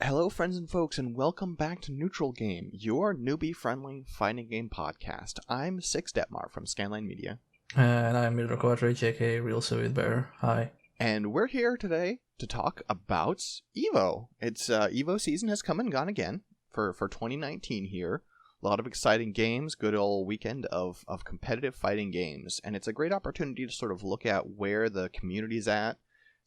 Hello, friends and folks, and welcome back to Neutral Game, your newbie-friendly fighting game podcast. I'm Six Detmar from Scanline Media. And I'm Midro Quadrich, aka Real Soviet Bear. Hi. And we're here today to talk about EVO. It's EVO season has come and gone again for 2019 here. A lot of exciting games, good old weekend of competitive fighting games. And it's a great opportunity to sort of look at where the community's at,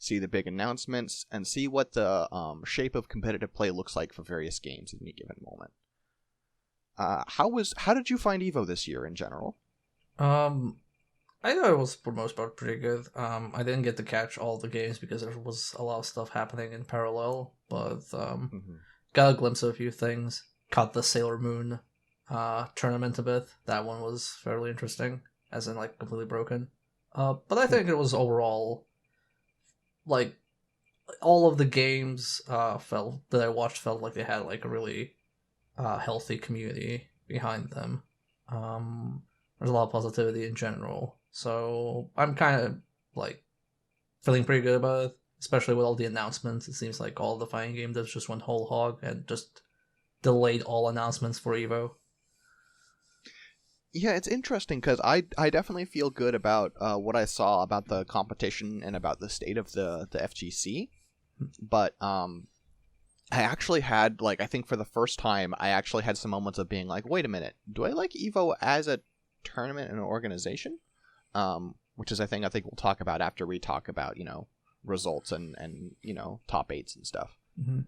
see the big announcements, and see what the shape of competitive play looks like for various games at any given moment. How did you find EVO this year in general? I thought it was for the most part pretty good. I didn't get to catch all the games because there was a lot of stuff happening in parallel, but got a glimpse of a few things. Caught the Sailor Moon tournament a bit. That one was fairly interesting, as in like completely broken. But I think it was overall, like, all of the games that I watched felt like they had like a really healthy community behind them. There's a lot of positivity in general. So I'm kind of like feeling pretty good about it, especially with all the announcements. It seems like all the fighting game devs just went whole hog and just delayed all announcements for EVO. Yeah, it's interesting because I definitely feel good about what I saw about the competition and about the state of the FGC. But I actually had, like, I think for the first time, I actually had some moments of being like, wait a minute, do I like EVO as a tournament and an organization? Which is I think we'll talk about after we talk about, results and top 8s and stuff. Mm-hmm.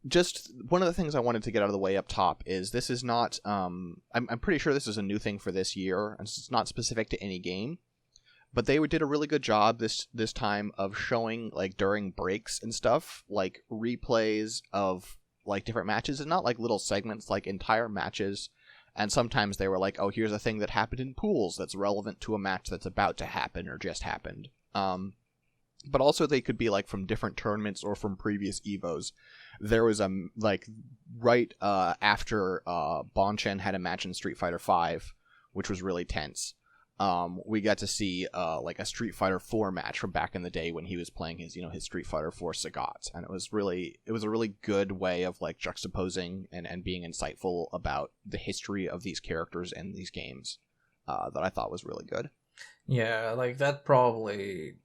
Just one of the things I wanted to get out of the way up top is this is not, I'm pretty sure this is a new thing for this year, and it's not specific to any game, but they did a really good job this time of showing, like, during breaks and stuff, like, replays of, like, different matches, and not, like, little segments, like, entire matches. And sometimes they were like, oh, here's a thing that happened in pools that's relevant to a match that's about to happen or just happened. But also they could be, like, from different tournaments or from previous EVOs. There was, right after Bonchen had a match in Street Fighter V, which was really tense. We got to see like a Street Fighter 4 match from back in the day when he was playing his Street Fighter 4 Sagat, and it was a really good way of, like, juxtaposing and being insightful about the history of these characters and these games that I thought was really good. Yeah, like that probably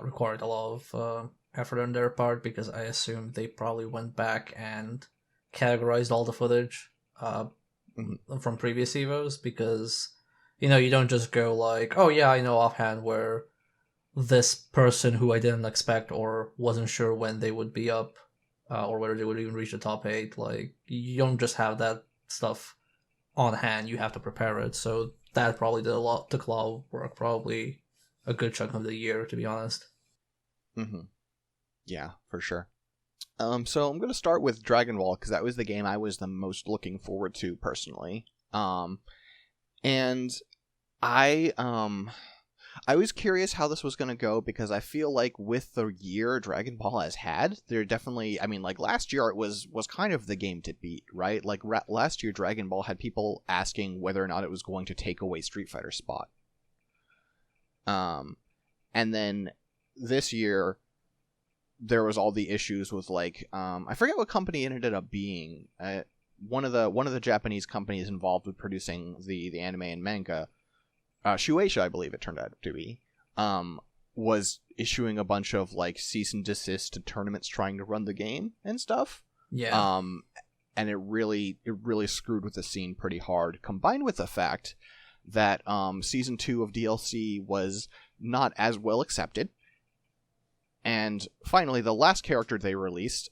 required a lot of effort on their part, because I assume they probably went back and categorized all the footage from previous EVOs, because you don't just go like, oh yeah, I know offhand where this person who I didn't expect or wasn't sure when they would be up, or whether they would even reach the top 8. Like, you don't just have that stuff on hand, you have to prepare it. So that probably took a lot of work, probably a good chunk of the year, to be honest. Mm-hmm. Yeah, for sure. So I'm going to start with Dragon Ball, because that was the game I was the most looking forward to personally. And I was curious how this was going to go, because I feel like with the year Dragon Ball has had, there definitely, like, last year it was kind of the game to beat, right? Like, last year Dragon Ball had people asking whether or not it was going to take away Street Fighter spot. And then this year there was all the issues with, like, I forget what company it ended up being. One of the Japanese companies involved with producing the anime and manga, Shueisha, I believe it turned out to be, was issuing a bunch of, like, cease and desist to tournaments trying to run the game and stuff. Yeah. And it really screwed with the scene pretty hard, combined with the fact that Season 2 of DLC was not as well accepted. And finally, the last character they released,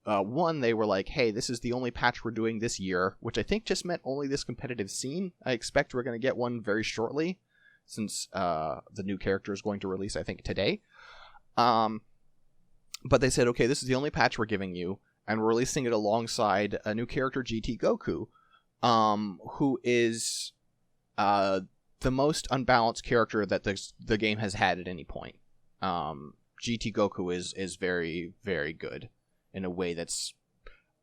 they were like, hey, this is the only patch we're doing this year, which I think just meant only this competitive scene. I expect we're going to get one very shortly, since the new character is going to release, I think, today. But they said, okay, this is the only patch we're giving you, and we're releasing it alongside a new character, GT Goku, who is the most unbalanced character that the game has had at any point. GT Goku is very, very good in a way that's,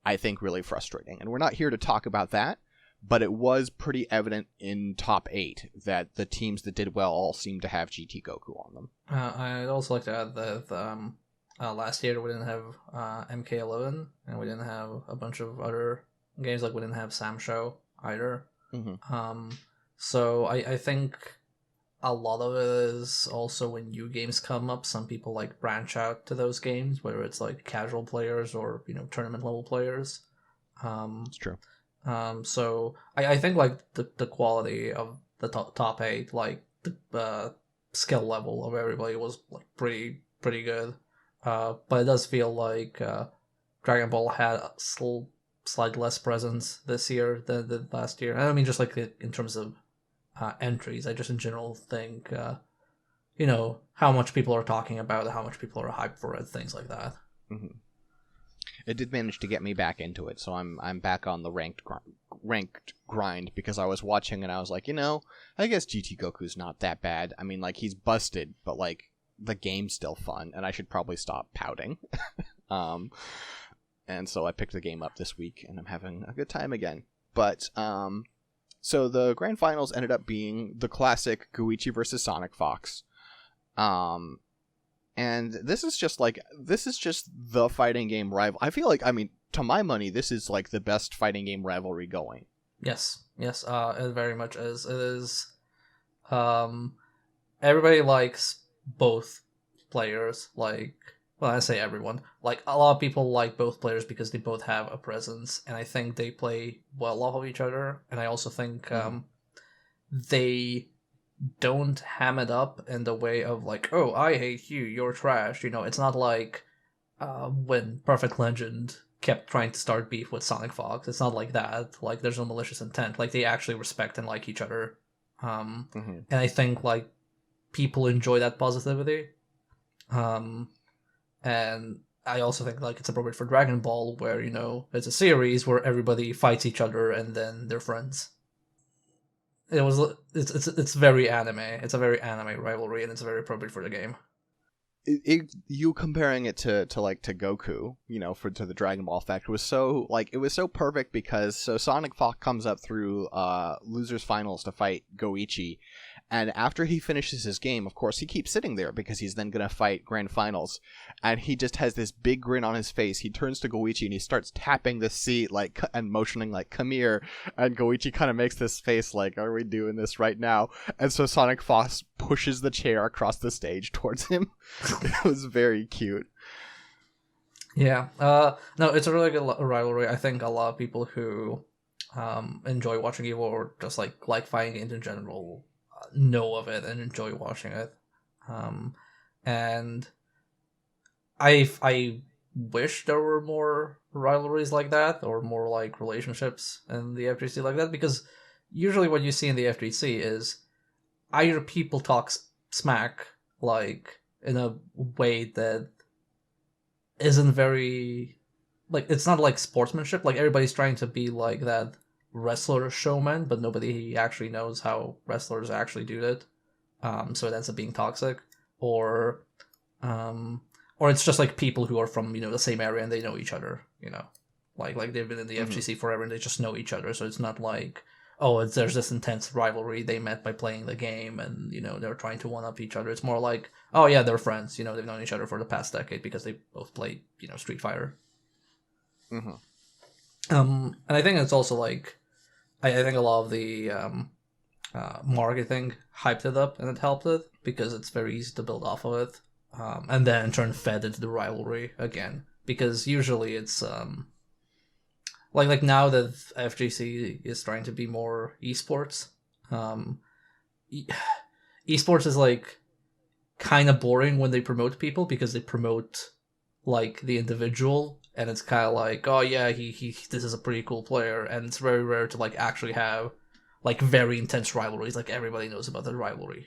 I think, really frustrating. And we're not here to talk about that, but it was pretty evident in top 8 that the teams that did well all seemed to have GT Goku on them. I'd also like to add that last year we didn't have MK11, and we didn't have a bunch of other games, like we didn't have Sam Show either. So I think a lot of it is also when new games come up, some people like branch out to those games, whether it's like casual players or tournament level players. It's true. So I think like the quality of the top 8, like the skill level of everybody was like pretty good. But it does feel like Dragon Ball had a slightly less presence this year than the last year. I don't mean just like in terms of entries. I just in general think, how much people are talking about it, how much people are hyped for it, things like that. Mm-hmm. It did manage to get me back into it, so I'm back on the ranked grind, because I was watching and I was like, I guess GT Goku's not that bad. I mean, like, he's busted, but like the game's still fun, and I should probably stop pouting. And so I picked the game up this week, and I'm having a good time again. But so the grand finals ended up being the classic Goichi versus Sonic Fox. And this is just the fighting game rival. I feel like, to my money, this is like the best fighting game rivalry going. Yes, it very much is. It is. Everybody likes both players. Like, well, I say everyone. Like, a lot of people like both players because they both have a presence, and I think they play well off of each other. And I also think they don't ham it up in the way of like, oh, I hate you, you're trash. It's not like when Perfect Legend kept trying to start beef with Sonic Fox. It's not like that. Like, there's no malicious intent. Like, they actually respect and like each other. And I think like people enjoy that positivity. And I also think like it's appropriate for Dragon Ball, where it's a series where everybody fights each other and then they're friends. It's very anime. It's a very anime rivalry, and it's very appropriate for the game. You comparing it to Goku, to the Dragon Ball effect was so it was so perfect, because Sonic Fox comes up through losers finals to fight Goichi, and after he finishes his game, of course, he keeps sitting there because he's then gonna fight grand finals, and he just has this big grin on his face. He turns to Goichi and he starts tapping the seat and motioning like, "Come here," and Goichi kind of makes this face like, "Are we doing this right now?" And so Sonic Fox pushes the chair across the stage towards him. It was very cute. Yeah. No, it's a really good rivalry. I think a lot of people who enjoy watching Evo, or just like fighting games in general, know of it and enjoy watching it. And I wish there were more rivalries like that, or more like relationships in the FGC like that, because usually what you see in the FGC is either people talk smack, like, in a way that isn't very, like, it's not like sportsmanship. Like, everybody's trying to be like that wrestler showman, but nobody actually knows how wrestlers actually do that. So it ends up being toxic. Or it's just like people who are from the same area and they know each other. Like they've been in the FGC forever and they just know each other. So it's not like, there's this intense rivalry. They met by playing the game, and they're trying to one up each other. It's more like, oh yeah, they're friends. They've known each other for the past decade because they both played Street Fighter. And I think it's also like, I think a lot of the marketing hyped it up, and it helped it because it's very easy to build off of it, and then in turn fed into the rivalry again. Because usually it's like now that FGC is trying to be more esports, esports is like kind of boring when they promote people, because they promote like the individual, and it's kind of like, oh yeah, he this is a pretty cool player, and it's very rare to like actually have like very intense rivalries, like everybody knows about the rivalry.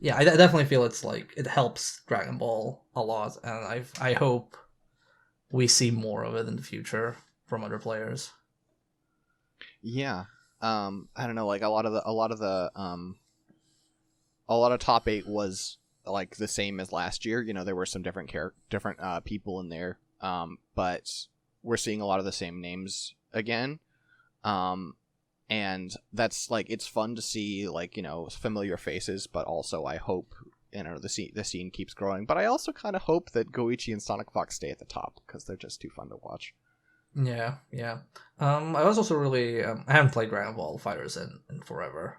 Yeah, I definitely feel it's like it helps Dragon Ball a lot, and I hope we see more of it in the future from other players. Yeah. I don't know, like a lot of top 8 was like the same as last year. There were some different people in there, but we're seeing a lot of the same names again. And that's like, it's fun to see, like, familiar faces, but also I hope, the scene keeps growing. But I also kind of hope that Goichi and Sonic Fox stay at the top, because they're just too fun to watch. Yeah. I was also really I haven't played Dragon Ball Fighters in forever.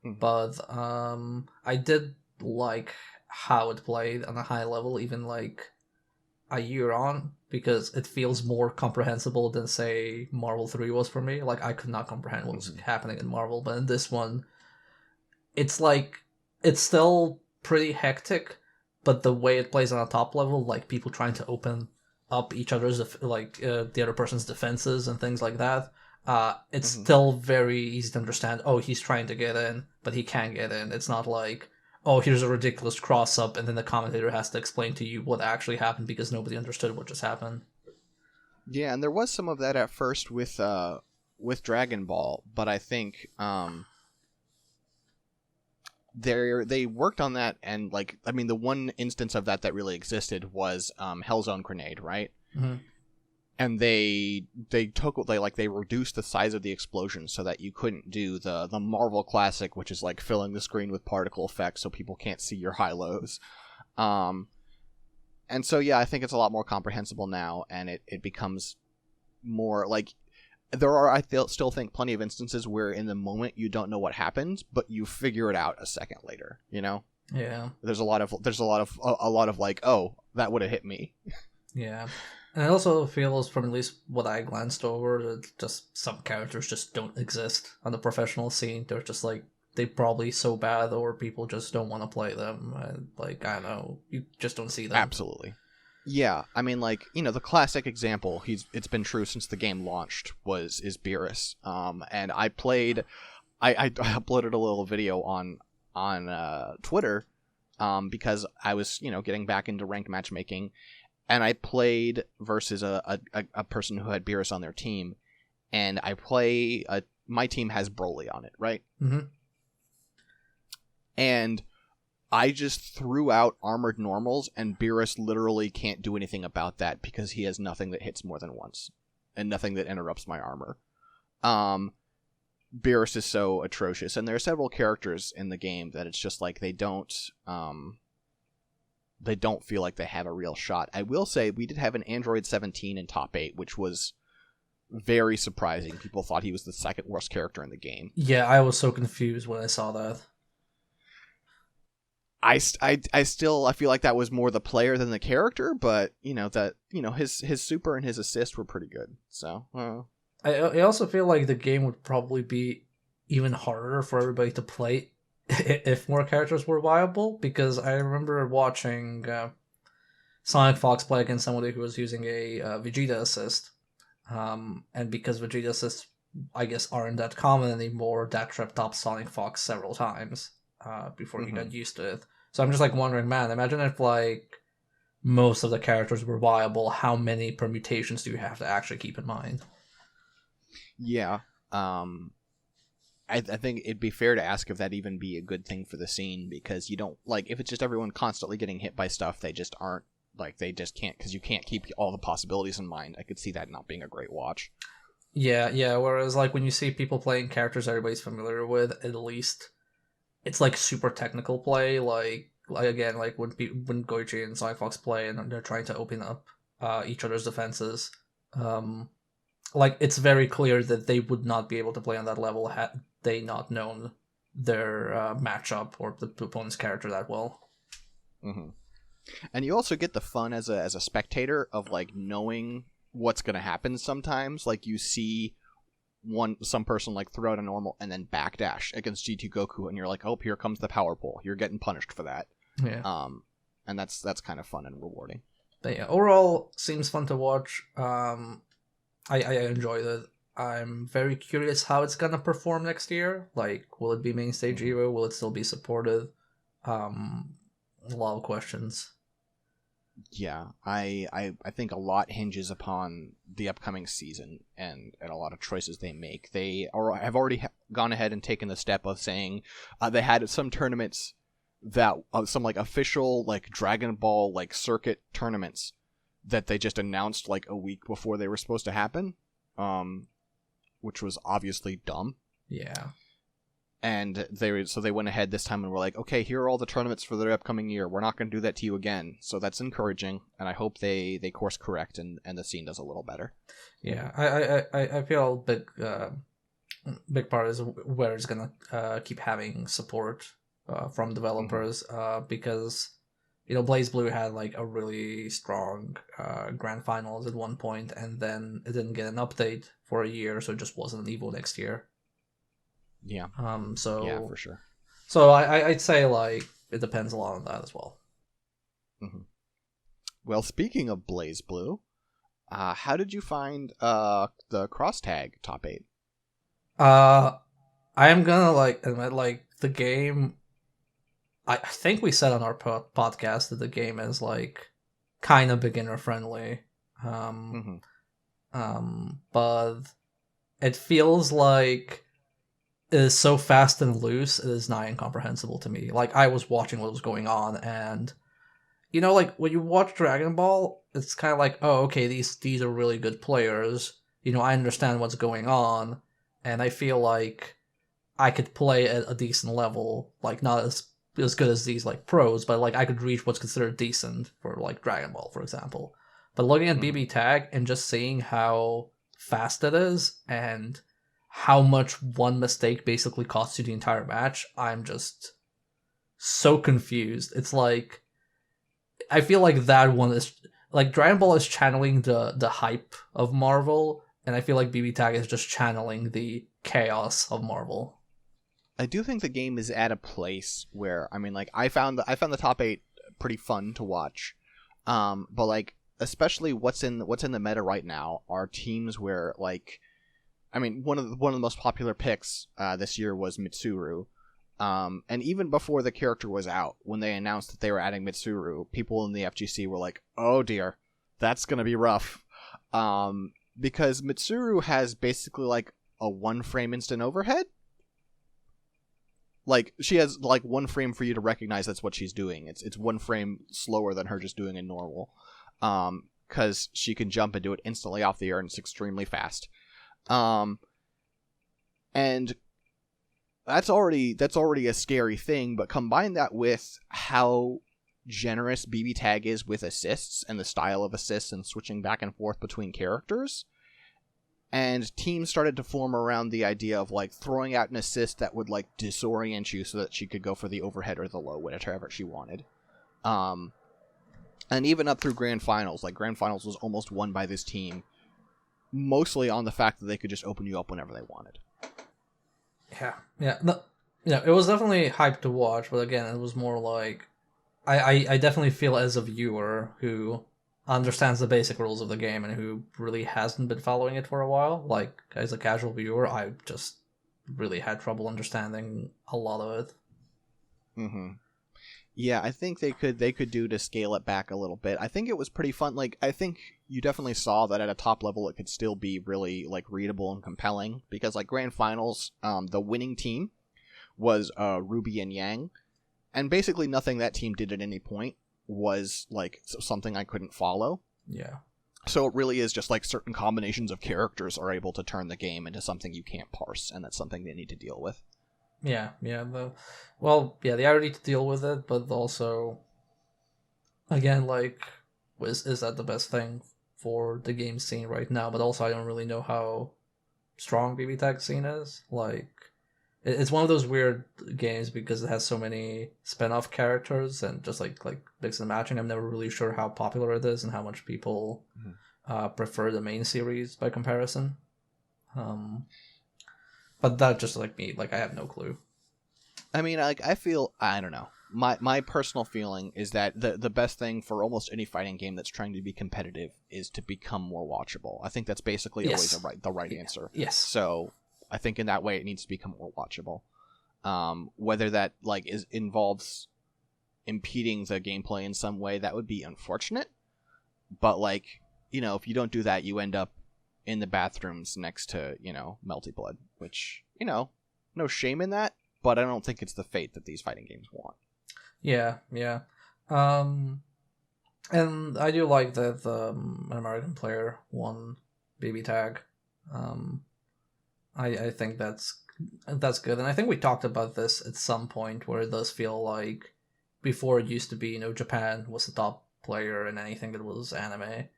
But I did like how it played on a high level, even like a year on, because it feels more comprehensible than, say, Marvel 3 was for me. Like, I could not comprehend what was happening in Marvel, but in this one, it's like, it's still pretty hectic, but the way it plays on a top level, like people trying to open up each other's, the other person's defenses and things like that, it's still very easy to understand. Oh, he's trying to get in, but he can't get in. It's not like, oh, here's a ridiculous cross-up, and then the commentator has to explain to you what actually happened because nobody understood what just happened. Yeah, and there was some of that at first with Dragon Ball, but I think they worked on that, and like, I mean, the one instance of that really existed was Hellzone Grenade, right? Mm-hmm. And they reduced the size of the explosion so that you couldn't do the Marvel classic, which is like filling the screen with particle effects so people can't see your high lows. And so, yeah, I think it's a lot more comprehensible now, and it becomes more like, there are, still think, plenty of instances where in the moment you don't know what happened, but you figure it out a second later, Yeah. There's a lot of like, oh, that would have hit me. Yeah. And it also feels, from at least what I glanced over, that just some characters just don't exist on the professional scene. They're just like, they're probably so bad, or people just don't want to play them. And, like, I don't know, you just don't see them. Absolutely. Yeah, I mean, like, the classic example, it's been true since the game launched, is Beerus. And I uploaded a little video on Twitter, because I was, getting back into ranked matchmaking, and I played versus a person who had Beerus on their team, and my team has Broly on it, right? Mm-hmm. And I just threw out armored normals, and Beerus literally can't do anything about that because he has nothing that hits more than once, and nothing that interrupts my armor. Beerus is so atrocious, and there are several characters in the game that it's just like they don't feel like they have a real shot. I will say we did have an Android 17 in top 8, which was very surprising. People thought he was the second worst character in the game. Yeah, I was so confused when I saw that. I feel like that was more the player than the character, but his super and his assist were pretty good. So I also feel like the game would probably be even harder for everybody to play if more characters were viable, because I remember watching Sonic Fox play against somebody who was using a Vegeta assist, and because Vegeta assists, I guess, aren't that common anymore, that tripped up Sonic Fox several times before he got used to it. So I'm just like wondering, man, imagine if like most of the characters were viable, how many permutations do you have to actually keep in mind? Yeah. I think it'd be fair to ask if that even be a good thing for the scene, because you don't, like, if it's just everyone constantly getting hit by stuff, they just aren't, like, they just can't, because you can't keep all the possibilities in mind. I could see that not being a great watch. Yeah, whereas, like, when you see people playing characters everybody's familiar with, at least it's, like, super technical play, like again, like, when Goichi and Sonic Fox play and they're trying to open up each other's defenses, like, it's very clear that they would not be able to play on that level had they not known their matchup or the opponent's character that well. Mm-hmm. And you also get the fun as a spectator of, like, knowing what's going to happen sometimes. Like, you see some person, like, throw out a normal and then backdash against GT Goku, and you're like, oh, here comes the power pole. You're getting punished for that. Yeah. And that's kind of fun and rewarding. But yeah, overall, seems fun to watch. I enjoyed it. I'm very curious how it's gonna perform next year. Like, will it be main stage Evo? Will it still be supported? A lot of questions. Yeah, I think a lot hinges upon the upcoming season and a lot of choices they make. They have already gone ahead and taken the step of saying they had some tournaments that some like official like Dragon Ball like circuit tournaments that they just announced like a week before they were supposed to happen. which was obviously dumb. Yeah. And they went ahead this time and were like, okay, here are all the tournaments for the upcoming year. We're not going to do that to you again. So that's encouraging, and I hope they course correct and the scene does a little better. Yeah, I feel big part is where it's gonna keep having support from developers, because Blaze Blue had like a really strong grand finals at one point, and then it didn't get an update for a year, so it just wasn't an Evo next year. Yeah. So yeah, for sure. So I'd say like it depends a lot on that as well. Well, speaking of Blaze Blue, how did you find the cross tag top 8? I am gonna admit the game. I think we said on our podcast that the game is like kind of beginner friendly, but it feels like it is so fast and loose. It is nigh incomprehensible to me. Like I was watching what was going on, and when you watch Dragon Ball, it's kind of like, oh, okay, these are really good players. I understand what's going on, and I feel like I could play at a decent level, like not as good as these like pros, but like I could reach what's considered decent for like Dragon Ball, for example. But looking at BB Tag and just seeing how fast it is and how much one mistake basically costs you the entire match, I'm just so confused. It's like I feel like that one is like Dragon Ball is channeling the hype of Marvel, and I feel like BB Tag is just channeling the chaos of Marvel. I do think the game is at a place where I found the top 8 pretty fun to watch, but like especially what's in the meta right now are teams where one of the most popular picks this year was Mitsuru. And even before the character was out, when they announced that they were adding Mitsuru, people in the FGC were like, oh dear, that's going to be rough. Because Mitsuru has basically like a 1-frame instant overhead. Like, she has like 1 frame for you to recognize that's what she's doing. It's 1 frame slower than her just doing a normal. Because she can jump and do it instantly off the air, and it's extremely fast. And that's already a scary thing, but combine that with how generous BB Tag is with assists and the style of assists and switching back and forth between characters, and teams started to form around the idea of like throwing out an assist that would like disorient you so that she could go for the overhead or the low, whatever she wanted. And even up through Grand Finals, like Grand Finals was almost won by this team, mostly on the fact that they could just open you up whenever they wanted. Yeah. It was definitely hype to watch, but again, it was more like I definitely feel as a viewer who understands the basic rules of the game and who really hasn't been following it for a while. Like, as a casual viewer, I just really had trouble understanding a lot of it. Yeah, I think they could do to scale it back a little bit. I think it was pretty fun. Like, I think you definitely saw that at a top level it could still be really like readable and compelling, because like Grand Finals, the winning team was Ruby and Yang, and basically nothing that team did at any point was like something I couldn't follow. Yeah. So it really is just like certain combinations of characters are able to turn the game into something you can't parse, and that's something they need to deal with. Yeah. They already need to deal with it, but also, again, like, is that the best thing for the game scene right now? But also, I don't really know how strong BB Tag scene is. Like, it's one of those weird games because it has so many spin-off characters and just like mix and matching. I'm never really sure how popular it is and how much people prefer the main series by comparison. But that's just like me. Like, I have no clue. I mean, like, I don't know. My personal feeling is that the best thing for almost any fighting game that's trying to be competitive is to become more watchable. I think that's basically always the right answer. Yes. So I think in that way it needs to become more watchable. Whether that like involves impeding the gameplay in some way, that would be unfortunate. But like, if you don't do that, you end up in the bathrooms next to, Melty Blood, which, no shame in that, but I don't think it's the fate that these fighting games want. Yeah. And I do like that an American player won BB Tag. I think that's good, and I think we talked about this at some point where it does feel like before it used to be, Japan was the top player in anything that was anime,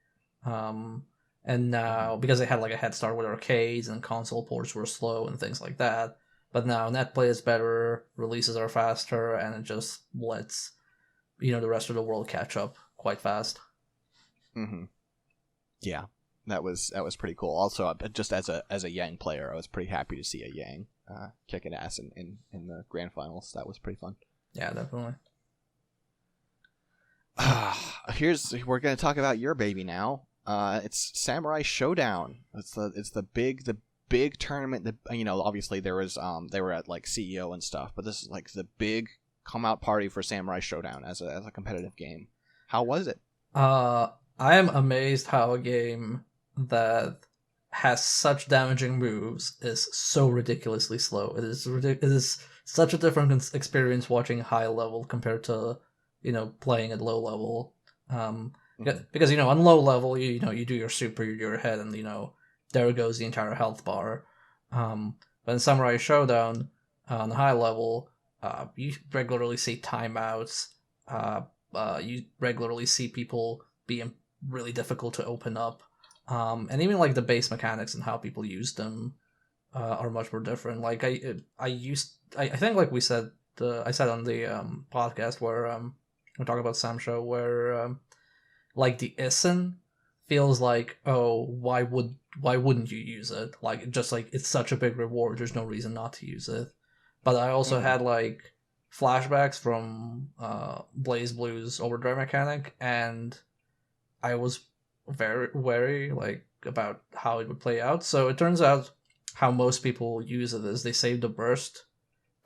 and now because they had like a head start with arcades and console ports were slow and things like that, but now net play is better, releases are faster, and it just lets the rest of the world catch up quite fast. Mm-hmm. Yeah. That was pretty cool. Also, just as a Yang player, I was pretty happy to see a Yang kicking ass in the grand finals. That was pretty fun. Yeah, definitely. We're gonna talk about your baby now. It's Samurai Showdown. It's the big tournament that obviously there was they were at like CEO and stuff, but this is like the big come out party for Samurai Showdown as a competitive game. How was it? I am amazed how a game that has such damaging moves is so ridiculously slow. It is such a different experience watching high level compared to playing at low level. Because on low level you do your super, you do your head, and there goes the entire health bar. But in Samurai Showdown on high level, you regularly see timeouts. You regularly see people being really difficult to open up. And even like the base mechanics and how people use them are much more different. Like I think like I said on the podcast where we talk about Sam Show, where like the Issen feels like, oh, why wouldn't you use it? Like just like it's such a big reward, there's no reason not to use it. But I also had like flashbacks from Blaze Blue's overdrive mechanic, and I was very wary like about how it would play out. So it turns out how most people use it is they save the burst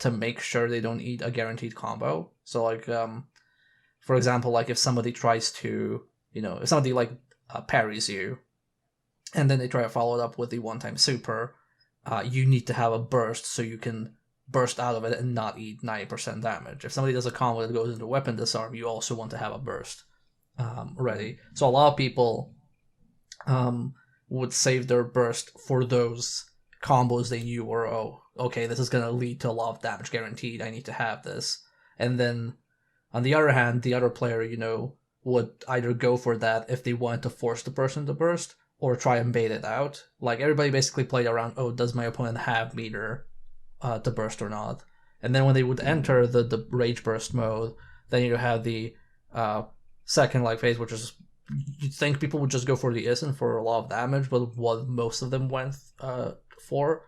to make sure they don't eat a guaranteed combo. So like for example, like if somebody tries to if somebody like parries you and then they try to follow it up with the one-time super, you need to have a burst so you can burst out of it and not eat 90% damage. If somebody does a combo that goes into weapon disarm, you also want to have a burst ready. So a lot of people would save their burst for those combos they knew were, oh, okay, this is going to lead to a lot of damage guaranteed, I need to have this. And then on the other hand, the other player, would either go for that if they wanted to force the person to burst, or try and bait it out. Like everybody basically played around, oh, does my opponent have meter to burst or not? And then when they would enter the rage burst mode, then you have the second like phase, which is you'd think people would just go for the Issen for a lot of damage, but what most of them went for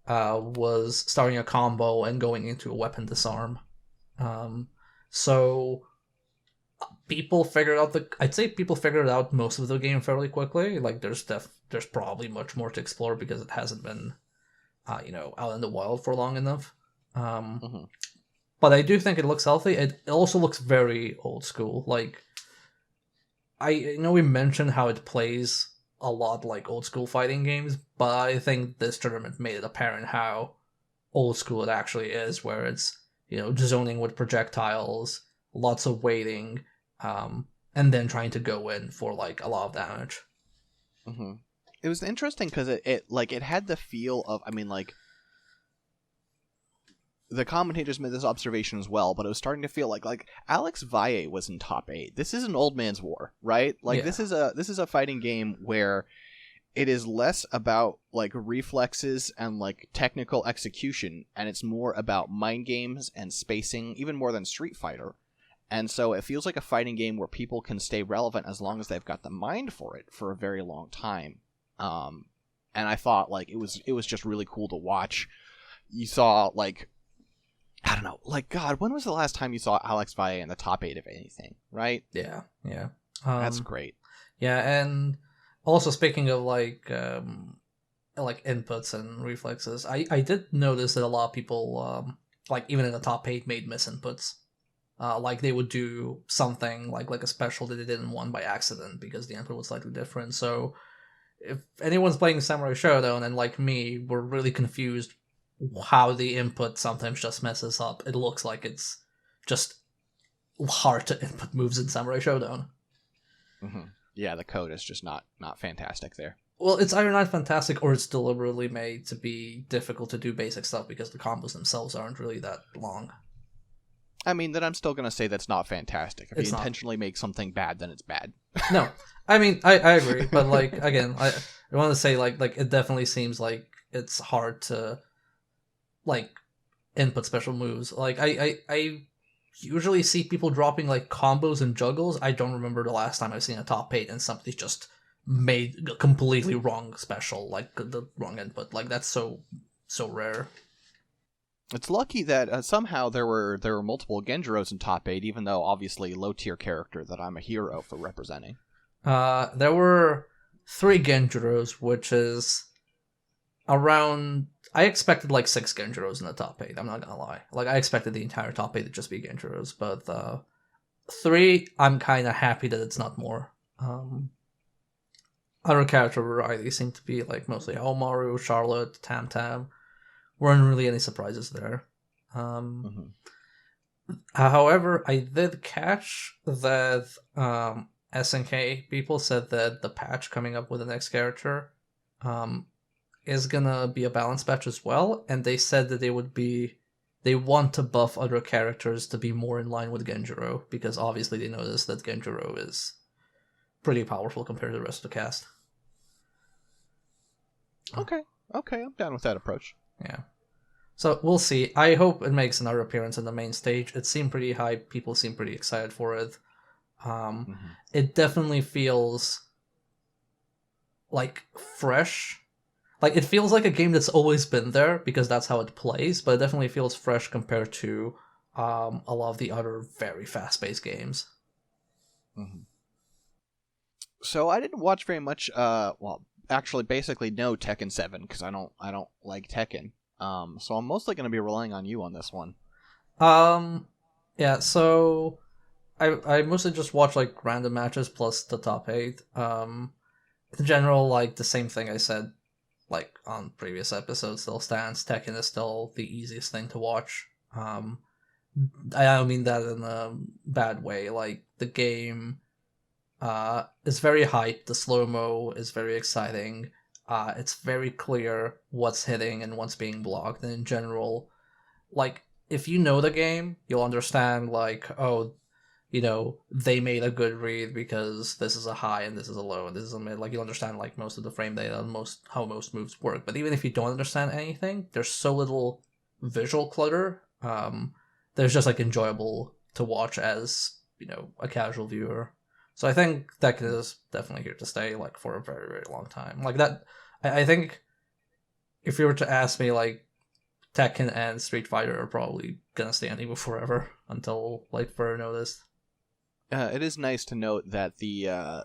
was starting a combo and going into a weapon disarm. So people figured out I'd say people figured out most of the game fairly quickly. Like there's probably much more to explore because it hasn't been out in the wild for long enough. But I do think it looks healthy. It also looks very old school. Like I know we mentioned how it plays a lot like old school fighting games, but I think this tournament made it apparent how old school it actually is, where it's zoning with projectiles, lots of waiting, and then trying to go in for like a lot of damage. It was interesting because it had the feel of, I mean, like the commentators made this observation as well, but it was starting to feel like Alex Valle was in top 8. This is an old man's war, right? Like this is a fighting game where it is less about like reflexes and like technical execution, and it's more about mind games and spacing, even more than Street Fighter. And so it feels like a fighting game where people can stay relevant as long as they've got the mind for it for a very long time. And I thought like it was just really cool to watch. You saw like, I don't know, like, God, when was the last time you saw Alex Valle in the top 8 of anything, right? Yeah. That's great. Yeah, and also speaking of like inputs and reflexes, I did notice that a lot of people, like even in the top 8, made misinputs. Like they would do something like a special that they didn't want by accident because the input was slightly different. So if anyone's playing Samurai Showdown and like me, we're really confused how the input sometimes just messes up. It looks like it's just hard to input moves in Samurai Showdown. Yeah, the code is just not fantastic there. Well, it's either not fantastic or it's deliberately made to be difficult to do basic stuff because the combos themselves aren't really that long. I mean, then I'm still going to say that's not fantastic. If It's you not. intentionally make something bad, then it's bad. No, I mean I agree, but like again, I want to say like it definitely seems like it's hard to like input special moves. Like I usually see people dropping like combos and juggles. I don't remember the last time I've seen a top 8 and somebody's just made a completely wrong special, like the wrong input. Like that's so rare. It's lucky that somehow there were multiple Genjiros in top 8, even though obviously low tier character that I'm a hero for representing. There were 3 Genjiros, which is around. I expected like 6 Genjiros in the top 8. I'm not gonna lie. Like I expected the entire top 8 to just be Genjiros, but 3, I'm kind of happy that it's not more. Other character variety seem to be like mostly Omaru, Charlotte, Tam Tam. Weren't really any surprises there. However, I did catch that SNK people said that the patch coming up with the next character is gonna be a balance patch as well, and they said that they want to buff other characters to be more in line with Genjiro, because obviously they noticed that Genjiro is pretty powerful compared to the rest of the cast. Okay, I'm down with that approach. Yeah. So we'll see. I hope it makes another appearance on the main stage. It seemed pretty hype. People seem pretty excited for it. It definitely feels like fresh. Like it feels like a game that's always been there because that's how it plays, but it definitely feels fresh compared to a lot of the other very fast-paced games. So I didn't watch very much. Well, actually, basically no Tekken 7 because I don't like Tekken. So I'm mostly going to be relying on you on this one. Yeah. So I mostly just watch like random matches plus the top 8. In general, like the same thing I said, like on previous episodes, still stands. Tekken is still the easiest thing to watch. I don't mean that in a bad way. Like the game is very hyped. The slow-mo is very exciting. It's very clear what's hitting and what's being blocked. And in general, like, if you know the game, you'll understand, like, oh, you know, they made a good read because this is a high and this is a low and this is a mid. Like, you'll understand, like, most of the frame data and how most moves work. But even if you don't understand anything, there's so little visual clutter. There's just, like, enjoyable to watch as, you know, a casual viewer. So I think Tekken is definitely here to stay, like, for a very, very long time. Like, that, I think if you were to ask me, like, Tekken and Street Fighter are probably gonna stay on Evo forever until, like, further notice. It is nice to note that the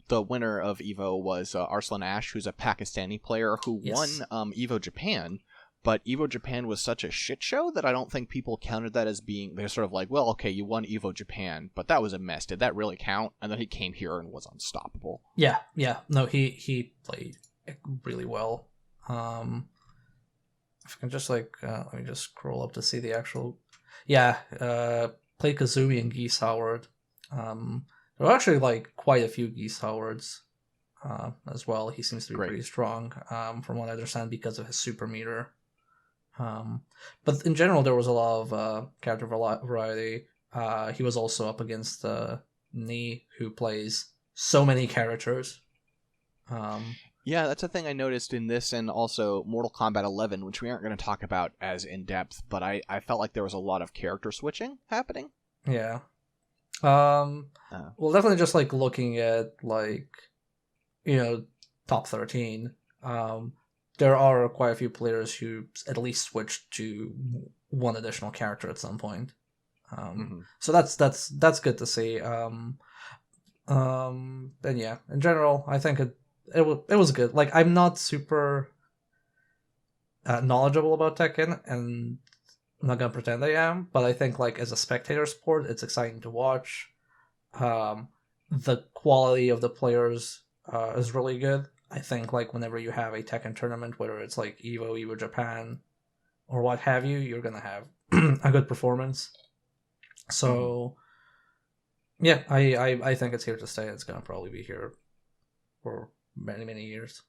winner of Evo was Arslan Ash, who's a Pakistani player who won Evo Japan. But Evo Japan was such a shit show that I don't think people counted that as being... They're sort of like, well, okay, you won Evo Japan, but that was a mess. Did that really count? And then he came here and was unstoppable. Yeah. No, he played really well. If I can just, like... let me just scroll up to see the actual... Yeah, played Kazumi and Geese Howard. There were actually, like, quite a few Geese Howards as well. He seems to be pretty strong, from what I understand, because of his super meter. But in general, there was a lot of character variety. He was also up against Ni, who plays so many characters. Yeah, that's a thing I noticed in this and also Mortal Kombat 11, which we aren't going to talk about as in-depth, but I felt like there was a lot of character switching happening. Yeah. Well, definitely just, like, looking at, like, you know, top 13, there are quite a few players who at least switched to one additional character at some point. So that's good to see. And yeah, in general, I think it was good. Like, I'm not super knowledgeable about Tekken, and I'm not gonna pretend I am, but I think, like, as a spectator sport, it's exciting to watch. The quality of the players is really good. I think, like, whenever you have a Tekken tournament, whether it's like Evo Japan, or what have you, you're gonna have a good performance. So, yeah, I think it's here to stay. It's gonna probably be here for many, many years.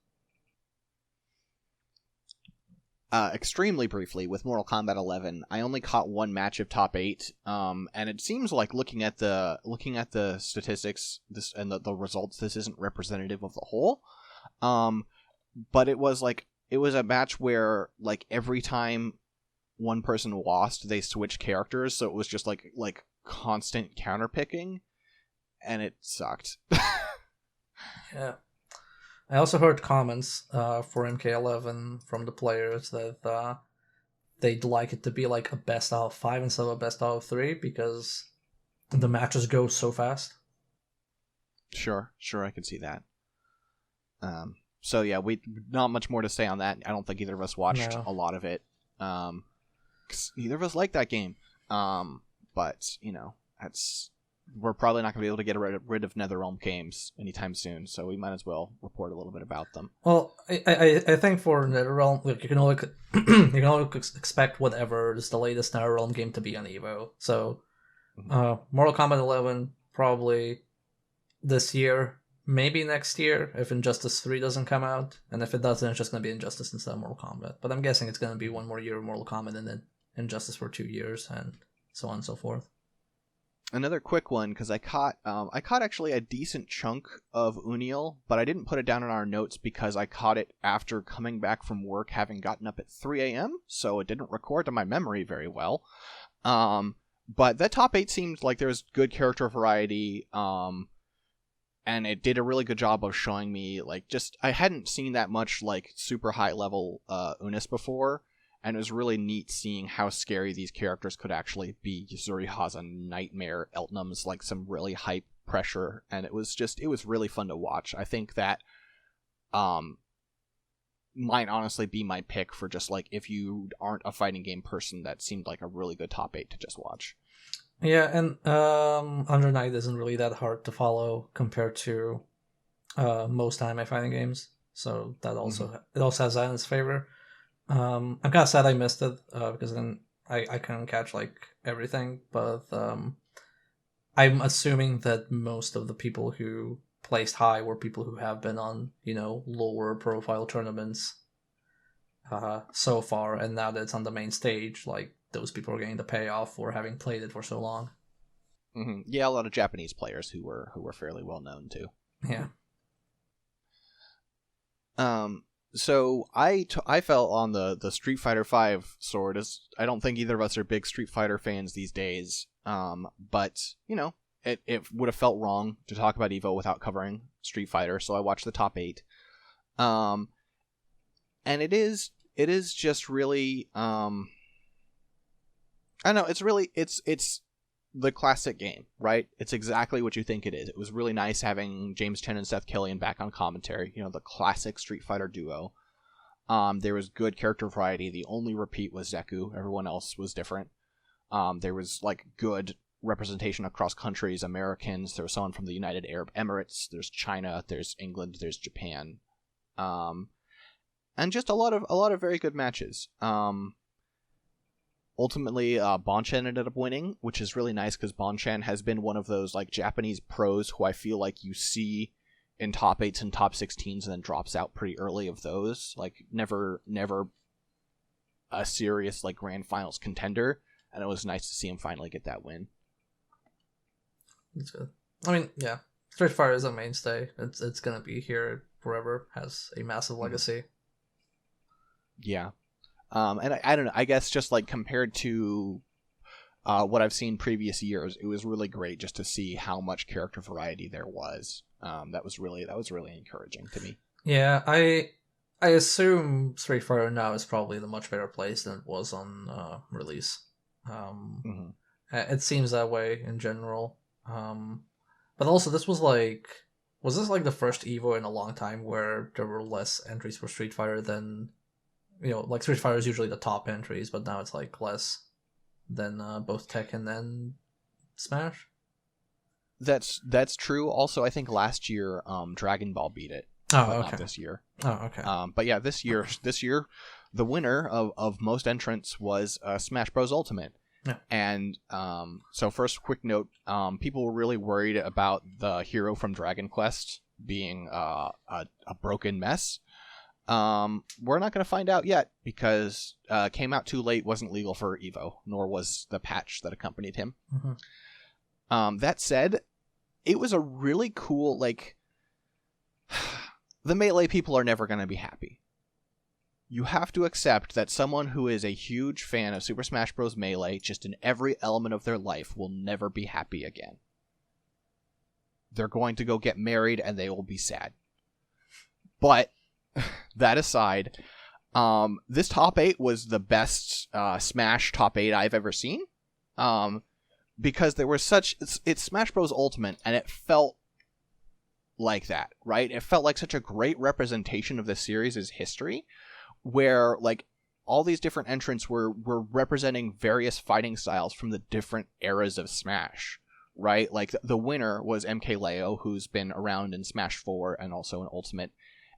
Extremely briefly, with Mortal Kombat 11, I only caught one match of top 8, and it seems like looking at the statistics and the results, this isn't representative of the whole. But it was a match where like every time one person lost, they switched characters, so it was just like constant counterpicking, and it sucked. Yeah. I also heard comments for MK11 from the players that they'd like it to be like a best out of 5 instead of a best out of 3 because the matches go so fast. Sure, I can see that. So yeah, we not much more to say on that. I don't think either of us watched a lot of it. 'Cause neither of us like that game. But we're probably not going to be able to get rid of NetherRealm games anytime soon, so we might as well report a little bit about them. Well, I think for NetherRealm, like you can only expect whatever is the latest NetherRealm game to be on Evo. So, Mortal Kombat 11 probably this year, maybe next year if Injustice 3 doesn't come out, and if it doesn't, it's just going to be Injustice instead of Mortal Kombat. But I'm guessing it's going to be one more year of Mortal Kombat and then Injustice for 2 years, and so on and so forth. Another quick one, because I caught actually a decent chunk of Uniel, but I didn't put it down in our notes because I caught it after coming back from work, having gotten up at 3 a.m., so it didn't record to my memory very well. But that top 8 seemed like there was good character variety, and it did a really good job of showing me, I hadn't seen that much, super high-level Unis before, and it was really neat seeing how scary these characters could actually be. Zuriha's a nightmare, Eltnum's some really hype pressure, and it was really fun to watch. I think that might honestly be my pick for just if you aren't a fighting game person, that seemed like a really good top 8 to just watch. Yeah, and Under Night isn't really that hard to follow compared to most anime fighting games, so that also it also has that in its favor. I'm kind of sad I missed it because then I couldn't catch everything, but I'm assuming that most of the people who placed high were people who have been on lower profile tournaments so far, and now that it's on the main stage, those people are getting the payoff for having played it for so long. Mm-hmm. Yeah, a lot of Japanese players who were fairly well known too. Yeah. So I fell on the Street Fighter V sword. As I don't think either of us are big Street Fighter fans these days. But it would have felt wrong to talk about Evo without covering Street Fighter, so I watched the top 8. And it is just really I know it's the classic game, right? It's exactly what you think it is. It was really nice having James Chen and Seth Killian back on commentary, the classic Street Fighter duo. There was good character variety. The only repeat was Zeku. Everyone else was different. There was good representation across countries, Americans. There was someone from the United Arab Emirates. There's China. There's England. There's Japan. And just a lot of very good matches. Ultimately, Bonchan ended up winning, which is really nice because Bonchan has been one of those Japanese pros who I feel like you see in top 8s and top 16s and then drops out pretty early of those. Never a serious grand finals contender, and it was nice to see him finally get that win. That's good. I mean, yeah, Street Fighter is a mainstay. It's gonna be here forever. Has a massive legacy. Yeah. And I don't know, I guess just compared to what I've seen previous years, it was really great just to see how much character variety there was. That was really encouraging to me. Yeah, I assume Street Fighter now is probably the much better place than it was on release. It seems that way in general. But also this was this the first Evo in a long time where there were less entries for Street Fighter than Street Fighter is usually the top entries, but now it's less than both Tekken and Smash. That's true. Also, I think last year Dragon Ball beat it. Oh, okay. Not this year. Oh, okay. But yeah, this year the winner of most entrants was Smash Bros. Ultimate. Yeah. And so first quick note, people were really worried about the hero from Dragon Quest being a broken mess. We're not going to find out yet because came out too late, wasn't legal for Evo, nor was the patch that accompanied him. That said, it was a really cool, like, the Melee people are never going to be happy. You have to accept that someone who is a huge fan of Super Smash Bros. Melee, just in every element of their life, will never be happy again. They're going to go get married and they will be sad. But that aside, this top 8 was the best Smash top 8 I've ever seen. Because there was it's Smash Bros. Ultimate, and it felt like that, right? It felt like such a great representation of the series' history, where like all these different entrants were representing various fighting styles from the different eras of Smash, right? Like the winner was MKLeo, who's been around in Smash 4 and also in Ultimate,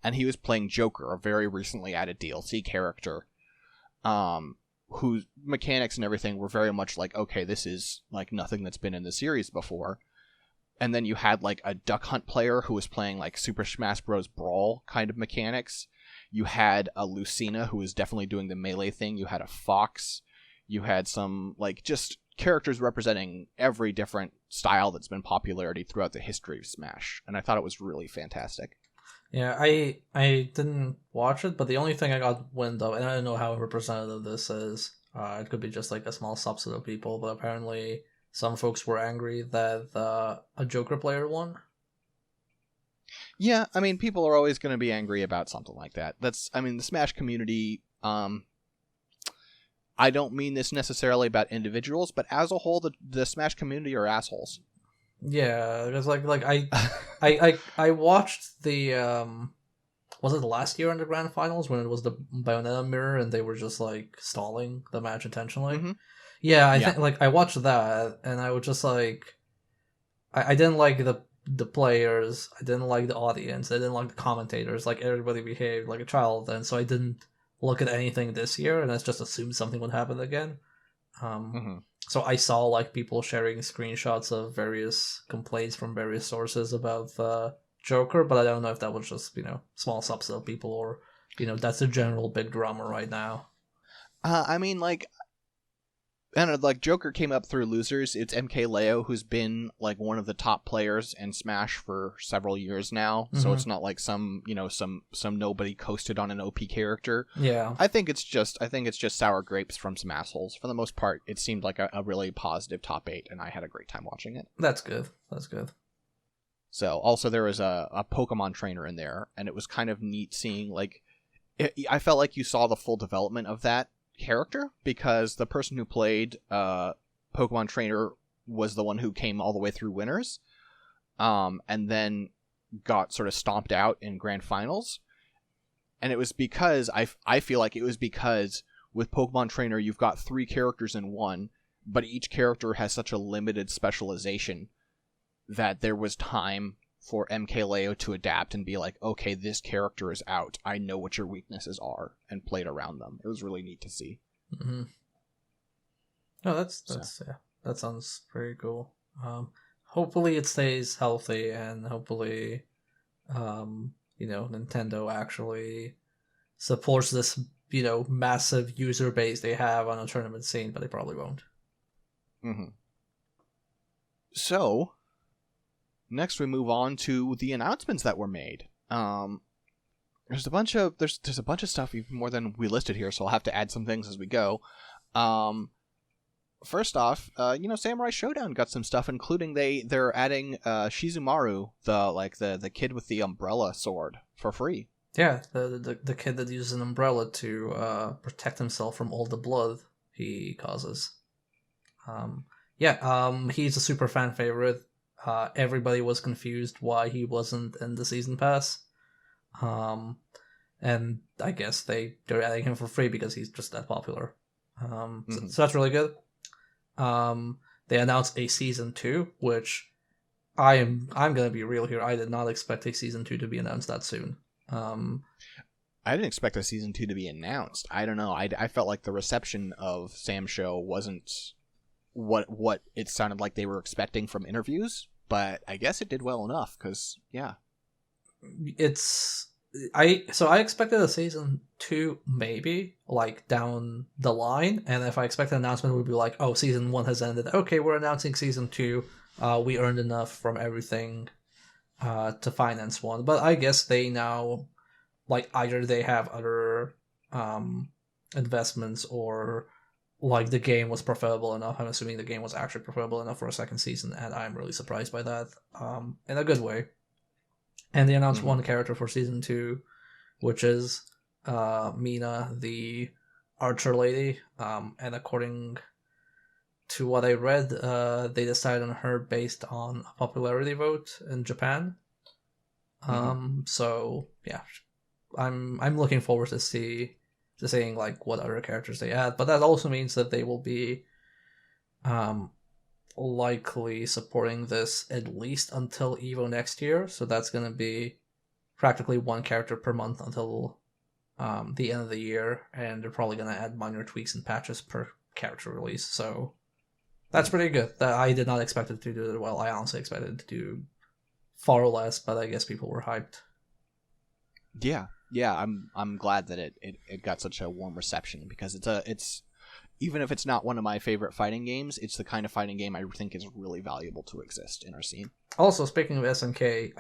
and he was playing Joker, a very recently added DLC character, whose mechanics and everything were very much like, okay, this is like nothing that's been in the series before. And then you had like a Duck Hunt player who was playing like Super Smash Bros. Brawl kind of mechanics. You had a Lucina who was definitely doing the melee thing. You had a Fox. You had some like just characters representing every different style that's been popularity throughout the history of Smash. And I thought it was really fantastic. Yeah, I didn't watch it, but the only thing I got wind of, and I don't know how representative this is, it could be just like a small subset of people, but apparently some folks were angry that a Joker player won. Yeah, I mean, people are always going to be angry about something like that. The Smash community, I don't mean this necessarily about individuals, but as a whole, the Smash community are assholes. Yeah, because like I watched the was it the last year in the grand finals when it was the Bayonetta mirror and they were just like stalling the match intentionally. Mm-hmm. Yeah, I think like I watched that and I was just like I didn't like the players, I didn't like the audience, I didn't like the commentators, like everybody behaved like a child, and so I didn't look at anything this year and I just assumed something would happen again. So I saw like people sharing screenshots of various complaints from various sources about Joker, but I don't know if that was just, small subset of people or, that's a general big drama right now. I mean, like, I don't know, like Joker came up through losers. It's MKLeo, who's been like one of the top players in Smash for several years now. Mm-hmm. So it's not like some nobody coasted on an OP character. Yeah. I think it's just sour grapes from some assholes. For the most part, it seemed like a really positive top 8, and I had a great time watching it. That's good. So also there was a Pokemon trainer in there, and it was kind of neat seeing like I felt like you saw the full development of that character, because the person who played Pokemon trainer was the one who came all the way through winners, and then got sort of stomped out in grand finals. And it was because I feel like it was because with Pokemon trainer you've got 3 characters in one, but each character has such a limited specialization that there was time for MKLeo to adapt and be like, okay, this character is out, I know what your weaknesses are, and played around them. It was really neat to see. Mm-hmm. Oh, that's yeah, that sounds pretty cool. Hopefully it stays healthy, and hopefully, Nintendo actually supports this, massive user base they have on a tournament scene, but they probably won't. Mm-hmm. So, next we move on to the announcements that were made. There's a bunch of stuff, even more than we listed here, so I'll have to add some things as we go. First off, Samurai Showdown got some stuff, including they're adding Shizumaru, the kid with the umbrella sword, for free. Yeah, the kid that uses an umbrella to protect himself from all the blood he causes. He's a super fan favorite. Everybody was confused why he wasn't in the season pass. And I guess they're adding him for free because he's just that popular. So that's really good. They announced a season 2, which I'm gonna be real here. I did not expect a season 2 to be announced that soon. I didn't expect a season 2 to be announced. I don't know. I felt like the reception of Sam's show wasn't what it sounded like they were expecting from interviews, but I guess it did well enough, because, yeah. I expected a season 2 maybe like down the line, and if I expected an announcement, it would be like, oh, season 1 has ended. Okay, we're announcing season 2. We earned enough from everything to finance one. But I guess they now like either they have other investments, or like the game was profitable enough. I'm assuming the game was actually profitable enough for a second season, and I'm really surprised by that in a good way. And they announced one character for season 2, which is Mina, the archer lady. And according to what I read, they decided on her based on a popularity vote in Japan. So yeah, I'm looking forward to seeing like what other characters they add. But that also means that they will be likely supporting this at least until Evo next year. So that's going to be practically one character per month until the end of the year, and they're probably going to add minor tweaks and patches per character release. So that's pretty good. That I did not expect it to do that well. I honestly expected it to do far less, but I guess people were hyped. Yeah, I'm glad that it got such a warm reception, because it's even if it's not one of my favorite fighting games, it's the kind of fighting game I think is really valuable to exist in our scene. Also, speaking of SNK,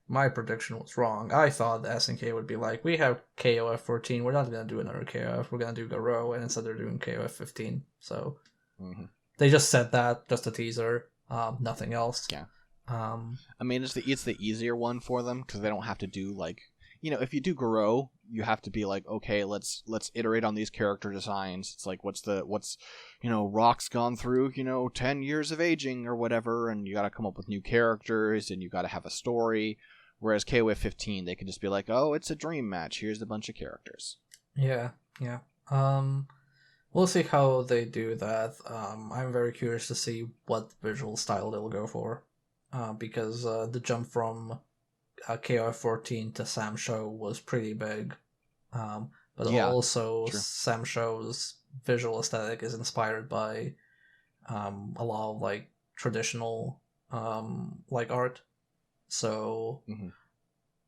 my prediction was wrong. I thought SNK would be like, we have KOF 14, we're not going to do another KOF, we're going to do Garou, and instead they're doing KOF 15. So they just said that, just a teaser, nothing else. Yeah. I mean, it's the easier one for them, because they don't have to do like, if you do Garou, you have to be like, okay, let's iterate on these character designs. It's like, what's Rock's gone through 10 years of aging or whatever, and you got to come up with new characters, and you got to have a story. Whereas KOF 15, they can just be like, oh, it's a dream match, here's a bunch of characters. Yeah. We'll see how they do that. I'm very curious to see what visual style they'll go for, because the jump from KOF 14 to Sam Show was pretty big. But also true. Sam Show's visual aesthetic is inspired by a lot of like traditional like art. So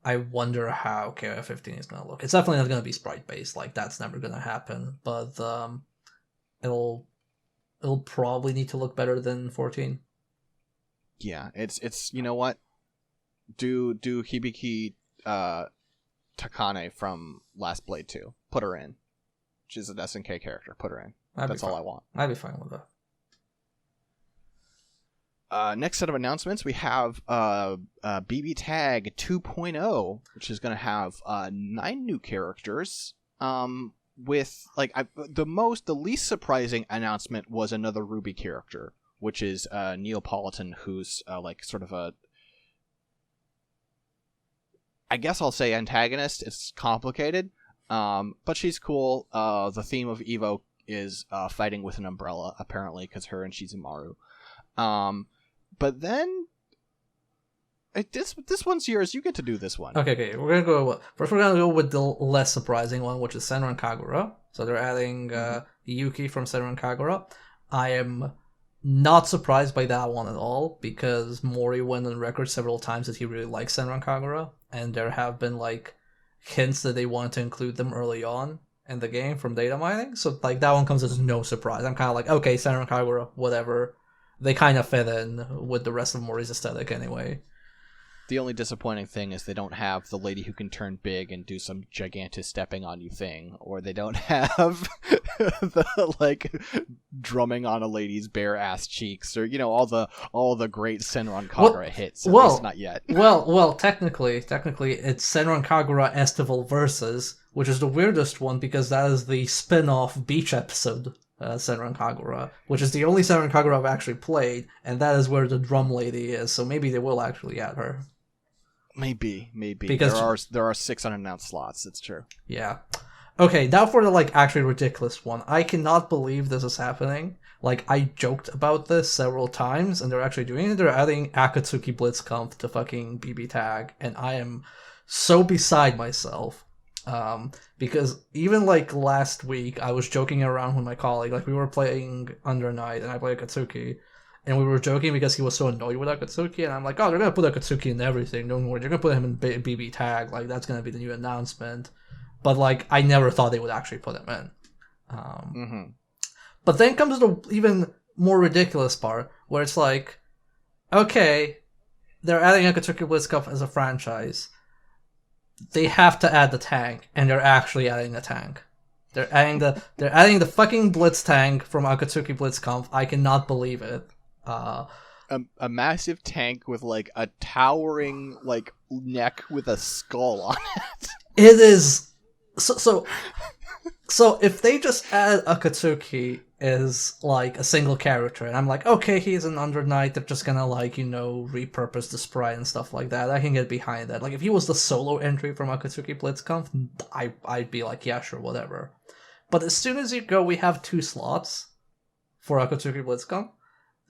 I wonder how KOF 15 is going to look. It's definitely not going to be sprite based. Like, that's never going to happen. But it'll probably need to look better than 14. Yeah, it's you know what? Do Hibiki Takane from Last Blade 2. Put her in. She's an SNK character. Put her in. That's all I want. I'd be fine with that. Next set of announcements, we have BB Tag 2.0, which is going to have 9 new characters. With like the least surprising announcement was another Ruby character, which is Neapolitan, who's like sort of a, I guess I'll say antagonist. It's complicated, but she's cool. The theme of Evo is fighting with an umbrella, apparently, because her and Shizumaru. But then this one's yours. You get to do this one. Okay. We're gonna go. First, we're gonna go with the less surprising one, which is Senran Kagura. So they're adding Yuki from Senran Kagura. I am not surprised by that one at all, because Mori went on record several times that he really likes Senran Kagura, and there have been like hints that they wanted to include them early on in the game from data mining. So like that one comes as no surprise. I'm kind of like, okay, Senran Kagura, whatever. They kind of fit in with the rest of Mori's aesthetic anyway. The only disappointing thing is they don't have the lady who can turn big and do some gigantic stepping on you thing, or they don't have the like drumming on a lady's bare ass cheeks, or all the great Senran Kagura hits. At least not yet. well, technically, it's Senran Kagura Estival Versus, which is the weirdest one because that is the spin-off beach episode. Senran Kagura, which is the only Senran Kagura I've actually played, and that is where the drum lady is. So maybe they will actually add her. Maybe because there are 6 unannounced slots. It's true. Yeah. Okay, now for the like actually ridiculous one. I cannot believe this is happening. Like, I joked about this several times, and they're actually doing it. They're adding Akatsuki Blitzkampf to fucking BB Tag, and I am so beside myself. Because even like last week, I was joking around with my colleague. Like, we were playing Under Night, and I played Akatsuki, and we were joking because he was so annoyed with Akatsuki, and I'm like, oh, they're gonna put Akatsuki in everything. Don't worry, they're gonna put him in BB Tag. Like that's gonna be the new announcement. But like, I never thought they would actually put him in. But then comes the even more ridiculous part, where it's like, okay, they're adding Akatsuki Blitzkampf as a franchise. They have to add the tank, and they're actually adding the tank. They're adding the fucking Blitz tank from Akatsuki Blitzkampf. I cannot believe it. A massive tank with like a towering like neck with a skull on it. It is so if they just add Akatsuki as like a single character, and I'm like, okay, he's an Under Knight, they're just gonna like, repurpose the sprite and stuff like that. I can get behind that. Like if he was the solo entry from Akatsuki Blitzkampf, I'd be like, yeah, sure, whatever. But as soon as you go, we have 2 slots for Akatsuki Blitzkampf.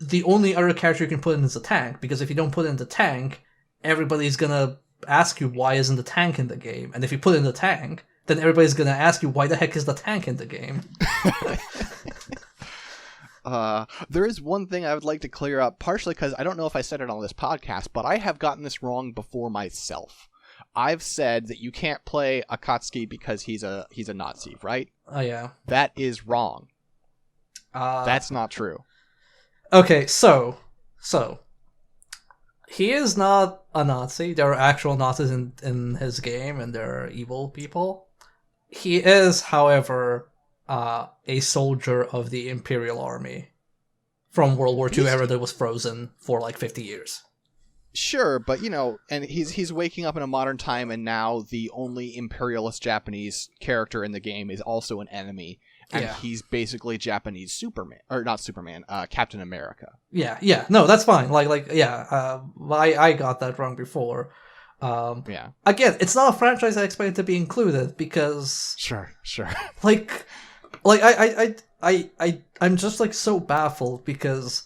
The only other character you can put in is a tank, because if you don't put in the tank, everybody's gonna ask you why isn't the tank in the game, and if you put in the tank, then everybody's gonna ask you why the heck is the tank in the game. There is one thing I would like to clear up, partially because I don't know if I said it on this podcast, but I have gotten this wrong before myself. I've said that you can't play Akatsuki because he's a Nazi, right? Oh yeah. That is wrong. That's not true. Okay, so he is not a Nazi. There are actual Nazis in his game, and they're evil people. He is, however, a soldier of the Imperial Army from World War II era that was frozen for like 50 years. Sure, but and he's waking up in a modern time, and now the only imperialist Japanese character in the game is also an enemy, and he's basically Japanese Superman, or not Superman, Captain America. Yeah, no, that's fine. I got that wrong before. Again, it's not a franchise I expected to be included because sure. I'm just like so baffled because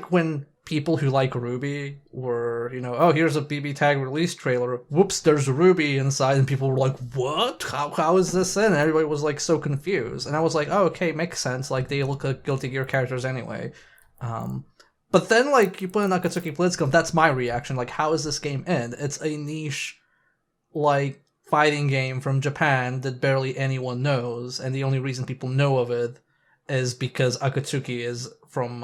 when people who like Ruby were, oh, here's a BB Tag release trailer. Whoops, there's Ruby inside, and people were like, what? How is this in? And everybody was like so confused, and I was like, oh, okay, makes sense. Like they look like Guilty Gear characters anyway. But then like you put in Akatsuki Blitzkampf, that's my reaction. Like, how is this game in? It's a niche like fighting game from Japan that barely anyone knows, and the only reason people know of it is because Akatsuki is from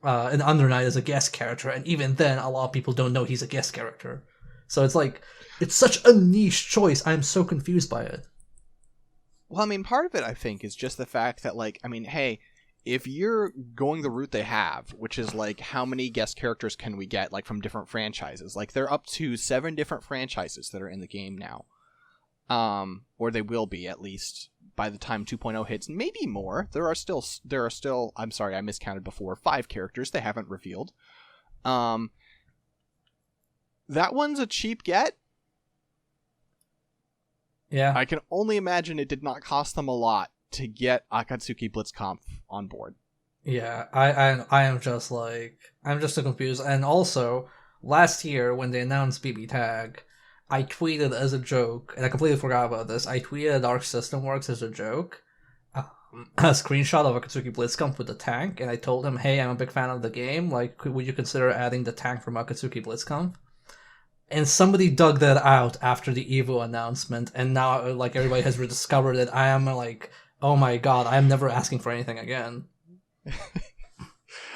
an Under Knight as a guest character, and even then, a lot of people don't know he's a guest character. So it's like, it's such a niche choice. I'm so confused by it. Well, I mean, part of it, I think, is just the fact that, like, I mean, hey, if you're going the route they have, which is, like, how many guest characters can we get, like, from different franchises? Like, they're up to 7 different franchises that are in the game now. Or they will be, at least, by the time 2.0 hits. Maybe more. There are still, I'm sorry, I miscounted before, 5 characters they haven't revealed. That one's a cheap get. Yeah. I can only imagine it did not cost them a lot to get Akatsuki Blitzkampf on board. Yeah, I am just like, I'm just so confused. And also, last year when they announced BB Tag, I tweeted as a joke, and I completely forgot about this, I tweeted Arc System Works as a joke, a screenshot of Akatsuki Blitzkampf with the tank, and I told him, hey, I'm a big fan of the game, like, would you consider adding the tank from Akatsuki Blitzkampf? And somebody dug that out after the EVO announcement, and now, like, everybody has rediscovered it. I am like, oh my god, I am never asking for anything again.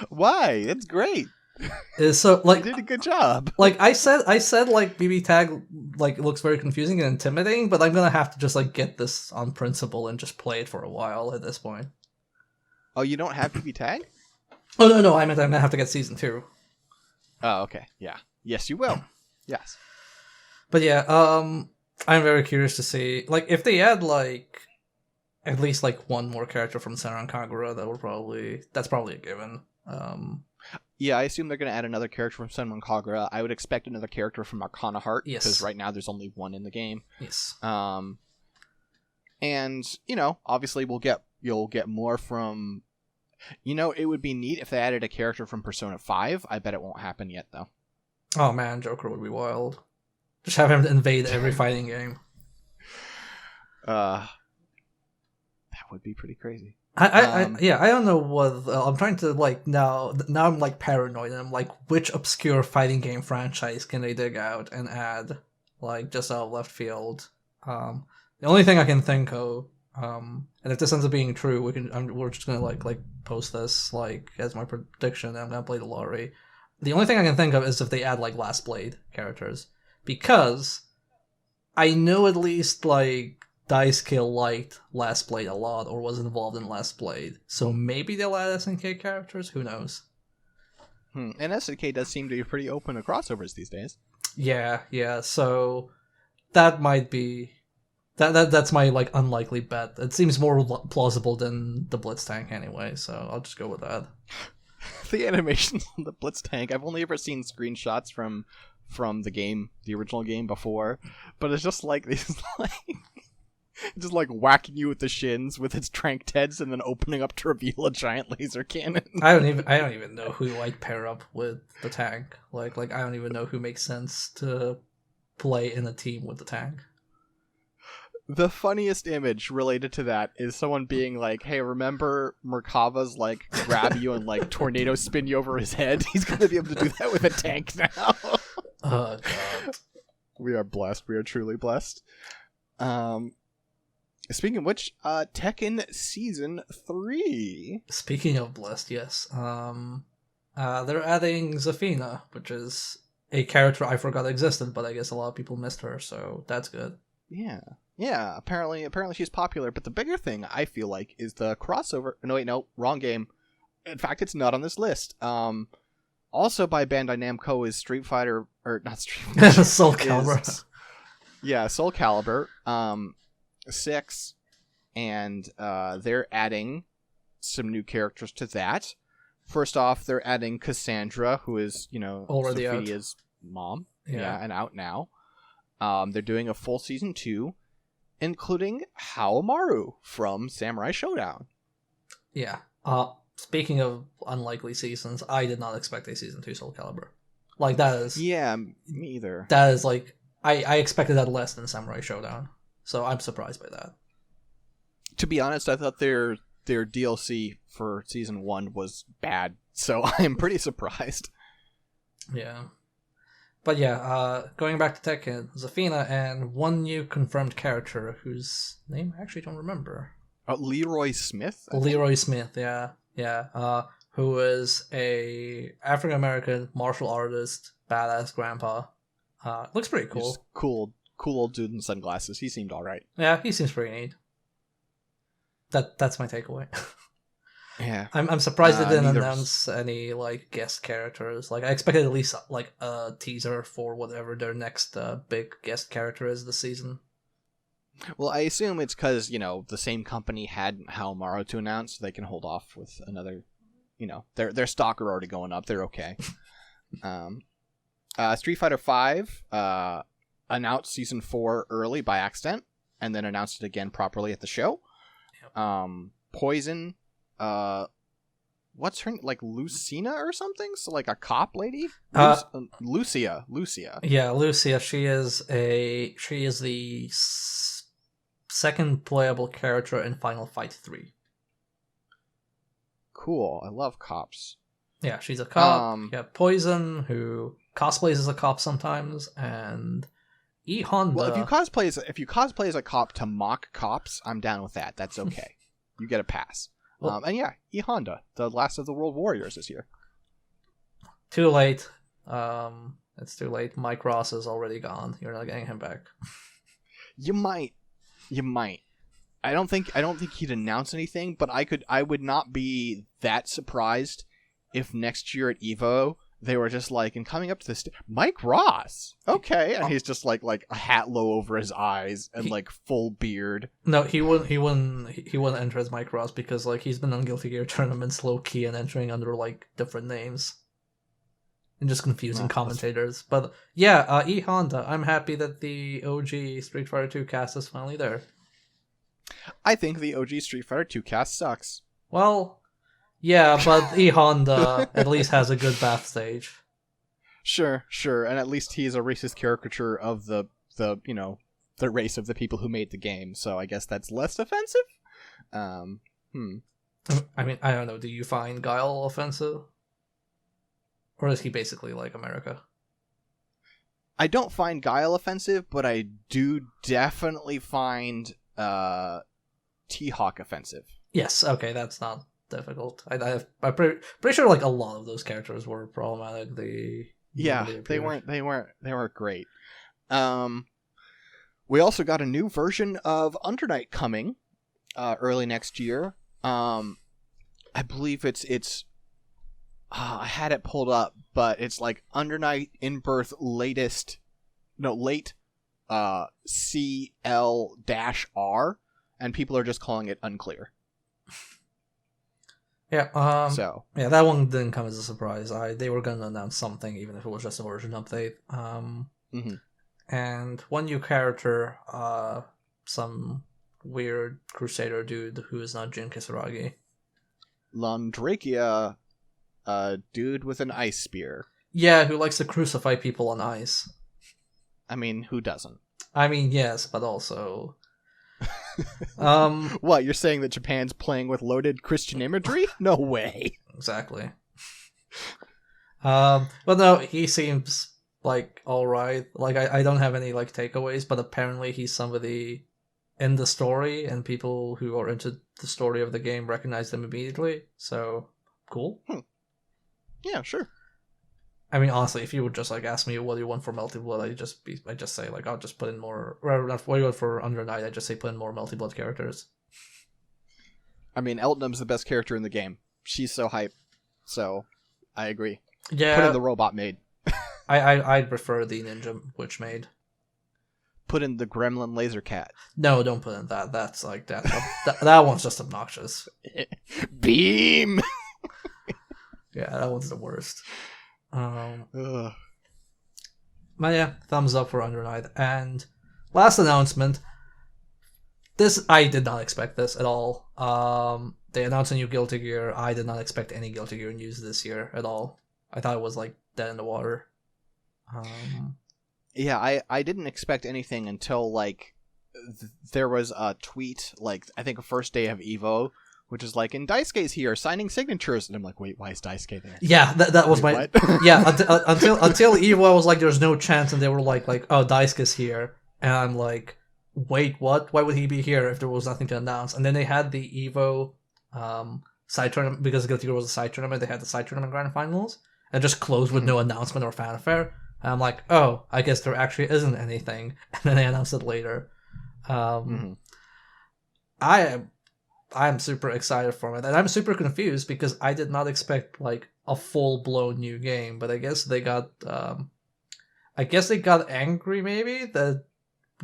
Why? It's great. So like, you did a good job. Like I said like BB Tag like looks very confusing and intimidating, but I'm gonna have to just like get this on principle and just play it for a while at this point. Oh, you don't have BB Tag? Oh no, I meant I'm gonna have to get season 2. Oh, okay. Yeah. Yes, you will. Yes. But yeah, I'm very curious to see, like, if they add like at least like one more character from Senran Kagura, that's probably a given. Yeah, I assume they're going to add another character from Senran Kagura. I would expect another character from Arcana Heart, because right now there's only one in the game. Yes. And obviously you'll get more from. It would be neat if they added a character from Persona 5. I bet it won't happen yet, though. Oh man, Joker would be wild. Just have him invade every fighting game. That would be pretty crazy. I don't know what I'm trying to like now. Now I'm like paranoid, and I'm like, which obscure fighting game franchise can they dig out and add, like just out of left field? The only thing I can think of, and if this ends up being true, we're just gonna like post this like as my prediction. And I'm gonna play the lottery. The only thing I can think of is if they add like Last Blade characters, because I know at least like Dice Kill liked Last Blade a lot or was involved in Last Blade, so maybe they'll add SNK characters. Who knows? And SNK does seem to be pretty open to crossovers these days. Yeah. So that might be that's my like unlikely bet. It seems more plausible than the Blitz tank anyway, so I'll just go with that. The animations on the Blitz tank, I've only ever seen screenshots from the game, the original game before, but it's just like these like just like whacking you with the shins with its tranked heads and then opening up to reveal a giant laser cannon. I don't even know who like pair up with the tank. Like I don't even know who makes sense to play in a team with the tank. The funniest image related to that is someone being like, hey, remember Merkava's like grab you and like tornado spin you over his head? He's going to be able to do that with a tank now. Oh, God. We are blessed. We are truly blessed. Speaking of which, Tekken Season 3. Speaking of blessed, yes. They're adding Zafina, which is a character I forgot existed, but I guess a lot of people missed her, so that's good. Yeah, apparently she's popular, but the bigger thing, I feel like, is the crossover... No, wrong game. In fact, it's not on this list. Also by Bandai Namco is Street Fighter... Or, not Street Fighter. Soul Calibur. Yeah, Soul Calibur. 6. And they're adding some new characters to that. First off, they're adding Cassandra, who is, already Sophia's mom. Yeah, and out now. They're doing a full Season 2, including Haomaru from Samurai Showdown. Yeah. Speaking of unlikely seasons, I did not expect a Season 2 Soul Calibur. Like, that is... Yeah, me either. That is, like... I expected that less than Samurai Showdown, so I'm surprised by that. To be honest, I thought their DLC for Season 1 was bad, so I am pretty surprised. Yeah. But yeah, going back to Tekken, Zafina and one new confirmed character whose name I actually don't remember. Leroy Smith? Leroy Smith, yeah. Who is a African American martial artist, badass grandpa. Looks pretty cool. Just cool old dude in sunglasses. He seemed alright. Yeah, he seems pretty neat. That's my takeaway. Yeah, I'm surprised they didn't announce any like guest characters. Like I expected at least like a teaser for whatever their next big guest character is this season. Well, I assume it's because the same company had Haomaru to announce, so they can hold off with another. Their stock are already going up. They're okay. Street Fighter V announced Season 4 early by accident, and then announced it again properly at the show. Yep. Poison. What's her like Lucina or something? So like a cop lady? Lucia. Yeah, Lucia. She is the second playable character in Final Fight 3. Cool. I love cops. Yeah, she's a cop. Poison, who cosplays as a cop sometimes, and E Honda. Well, if you cosplay as a cop to mock cops, I'm down with that. That's okay. You get a pass. Well, and yeah, E Honda, the last of the World Warriors this year. Too late. It's too late. Mike Ross is already gone. You're not getting him back. You might. I don't think he'd announce anything, but I would not be that surprised if next year at EVO they were just like, and coming up to this, Mike Ross, okay, and he's just like a hat low over his eyes and like full beard. No, he wouldn't enter as Mike Ross because like he's been on Guilty Gear tournaments low key and entering under like different names and just confusing commentators. But yeah, E Honda, I'm happy that the OG Street Fighter 2 cast is finally there. I think the OG Street Fighter 2 cast sucks. Well, yeah, but E Honda at least has a good bath stage. Sure, and at least he's a racist caricature of the race of the people who made the game, so I guess that's less offensive. I mean, I don't know. Do you find Guile offensive, or is he basically like America? I don't find Guile offensive, but I do definitely find T-Hawk offensive. Yes. Okay, that's not difficult. I'm pretty sure like a lot of those characters were problematic. They weren't great. We also got a new version of Undernight coming early next year. I believe it's I had it pulled up, but it's like Undernight in Birth late CL-R, and people are just calling it unclear. Yeah. So yeah, that one didn't come as a surprise. They were gonna announce something, even if it was just a version update. And one new character, some weird Crusader dude who is not Jin Kisaragi. Londrakia, a dude with an ice spear. Yeah, who likes to crucify people on ice. I mean, who doesn't? I mean, yes, but also... What, you're saying that Japan's playing with loaded Christian imagery? No way. Exactly. But no, he seems like alright. Like, I don't have any like takeaways, but apparently he's somebody in the story, and people who are into the story of the game recognize them immediately. So, cool. Yeah, sure. I mean, honestly, if you would just like ask me what do you want for Melty Blood, I just say like I'll just put in more. Rather than what do you want for Under Night, I just say put in more Melty Blood characters. I mean, Eltnum's the best character in the game. She's so hype. So, I agree. Yeah. Put in the robot maid. I'd prefer the Ninja Witch Maid. Put in the Gremlin Laser Cat. No, don't put in that. That's like that. That one's just obnoxious. Beam. Yeah, that one's the worst. But yeah, thumbs up for Under Night. And last announcement. This, I did not expect this at all. They announced a new Guilty Gear. I did not expect any Guilty Gear news this year at all. I thought it was like dead in the water. Yeah, I didn't expect anything until like there was a tweet, like I think the first day of Evo, which is like, and Daisuke's here signing signatures, and I'm like, wait, why is Daisuke there? Yeah, that was my yeah. Until Evo, I was like, there's no chance, and they were like, oh, Daisuke's here, and I'm like, wait, what? Why would he be here if there was nothing to announce? And then they had the Evo side tournament, because Guilty Gear was a side tournament. They had the side tournament grand finals, and just closed with no announcement or fanfare. And I'm like, oh, I guess there actually isn't anything. And then they announced it later. I'm super excited for it, and I'm super confused because I did not expect like a full blown new game. But I guess they got angry maybe that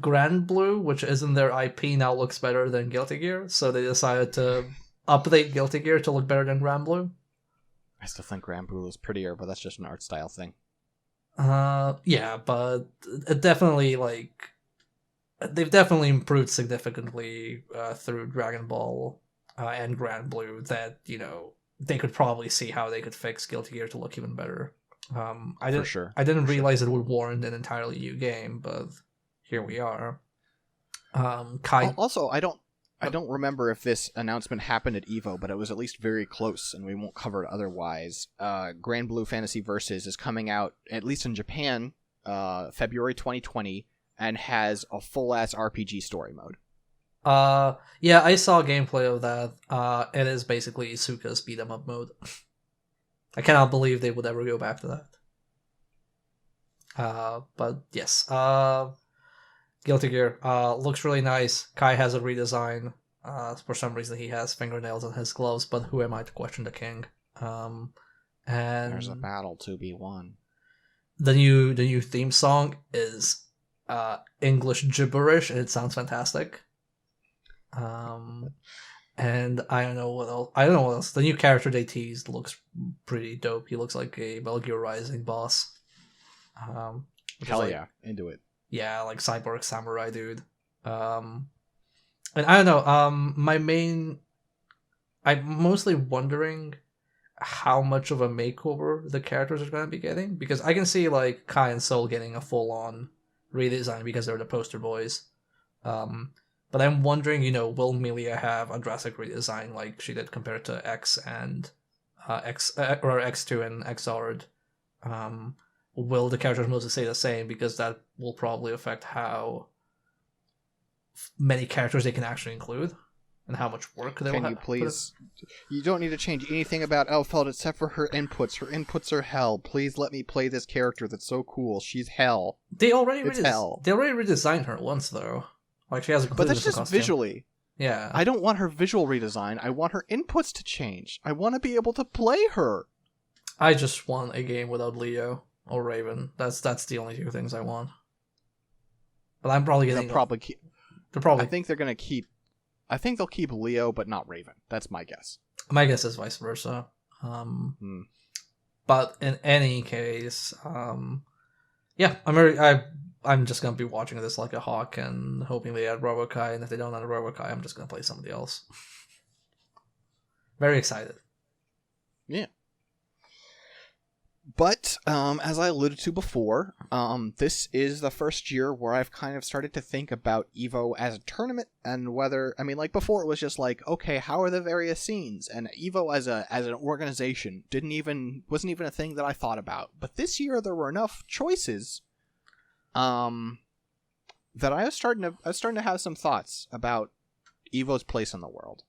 Grand Blue, which isn't their IP, now looks better than Guilty Gear, so they decided to update Guilty Gear to look better than Grand Blue. I still think Grand Blue is prettier, but that's just an art style thing. Yeah, but it definitely like they've definitely improved significantly through Dragon Ball and Grand Blue. That they could probably see how they could fix Guilty Gear to look even better. I didn't realize it would warrant an entirely new game, but here we are. Also, I don't remember if this announcement happened at EVO, but it was at least very close, and we won't cover it otherwise. Grand Blue Fantasy Versus is coming out, at least in Japan, February 2020, and has a full-ass RPG story mode. Yeah, I saw gameplay of that. It is basically Isuka's beat-em-up mode. I cannot believe they would ever go back to that. But yes, Guilty Gear looks really nice. Kai has a redesign. For some reason, he has fingernails on his gloves, but who am I to question the king? And there's a battle to be won. The new theme song is English gibberish, and it sounds fantastic. And I don't know what else. The new character they teased looks pretty dope. He looks like a Metal Gear Rising boss. Hell yeah, into it. Yeah, like cyborg samurai dude. And I don't know, I'm mostly wondering how much of a makeover the characters are going to be getting, because I can see like Kai and Soul getting a full-on redesign because they're the poster boys. But I'm wondering, will Milia have a drastic redesign like she did compared to X and or X2 and Xrd? Will the characters mostly stay the same? Because that will probably affect how many characters they can actually include and how much work they will have. Can you please? You don't need to change anything about Elfeld except for her inputs. Her inputs are hell. Please let me play this character that's so cool. She's hell. They already hell. They already redesigned her once though. Like she has a completely But that's just costume. visually. Yeah. I don't want her visual redesign. I want her inputs to change. I want to be able to play her. I just want a game without Leo or Raven. That's the only two things I want. But I'm probably getting. They'll probably keep. They're probably. I think they're gonna keep. I think they'll keep Leo, but not Raven. That's my guess. My guess is vice versa. But in any case, yeah, I'm just gonna be watching this like a hawk and hoping they add Robokai, and if they don't add Robokai, I'm just gonna play somebody else. Very excited. Yeah. But, as I alluded to before, this is the first year where I've kind of started to think about EVO as a tournament, and whether, like before it was just like, okay, how are the various scenes? And EVO as an organization wasn't even a thing that I thought about. But this year there were enough choices, that I was starting to have some thoughts about EVO's place in the world.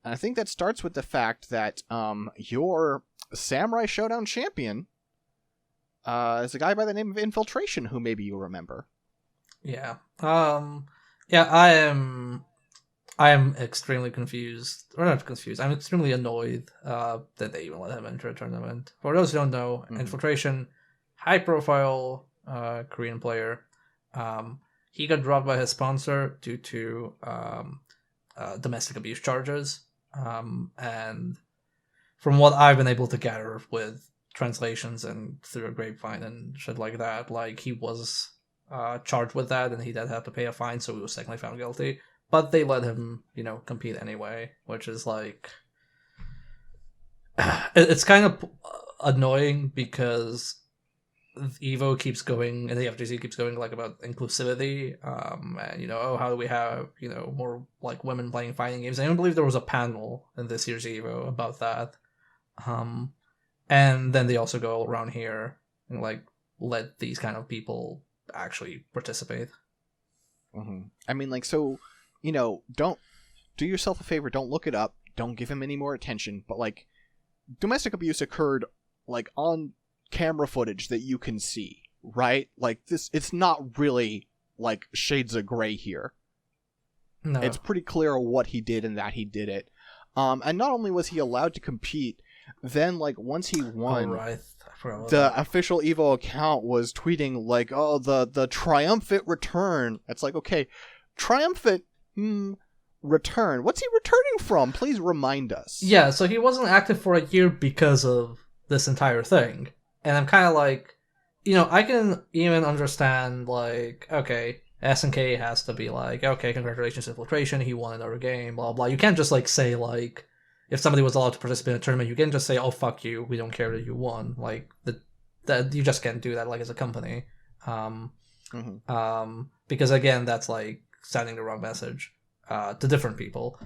And I think that starts with the fact that your Samurai Showdown champion is a guy by the name of Infiltration, who maybe you remember. Yeah. Yeah, I am extremely confused. Or not confused. I'm extremely annoyed that they even let him enter a tournament. For those who don't know, Infiltration, high-profile Korean player. He got dropped by his sponsor due to domestic abuse charges. And from what I've been able to gather with translations and through a grapevine and shit like that, like he was charged with that and he did have to pay a fine, so he was technically found guilty. But they let him, compete anyway, which is like it's kind of annoying because Evo keeps going and the FGC keeps going like about inclusivity, and how do we have more like women playing fighting games? I don't believe there was a panel in this year's Evo about that, and then they also go around here and like let these kind of people actually participate. So don't do yourself a favor, don't look it up, don't give him any more attention, but like domestic abuse occurred like on camera footage that you can see, right? Like this, it's not really like shades of gray here. No. It's pretty clear what he did and that he did it. And not only was he allowed to compete, then like once he won, the official Evo account was tweeting like, "Oh, the triumphant return." It's like, okay, triumphant return. What's he returning from? Please remind us. Yeah, so he wasn't active for a year because of this entire thing. And I'm kind of like, I can even understand, like, okay, SNK has to be like, okay, congratulations, Infiltration, he won another game, blah, blah. You can't just, like, say, like, if somebody was allowed to participate in a tournament, you can't just say, oh, fuck you, we don't care that you won. Like, that you just can't do that, like, as a company. Because, again, that's, like, sending the wrong message to different people.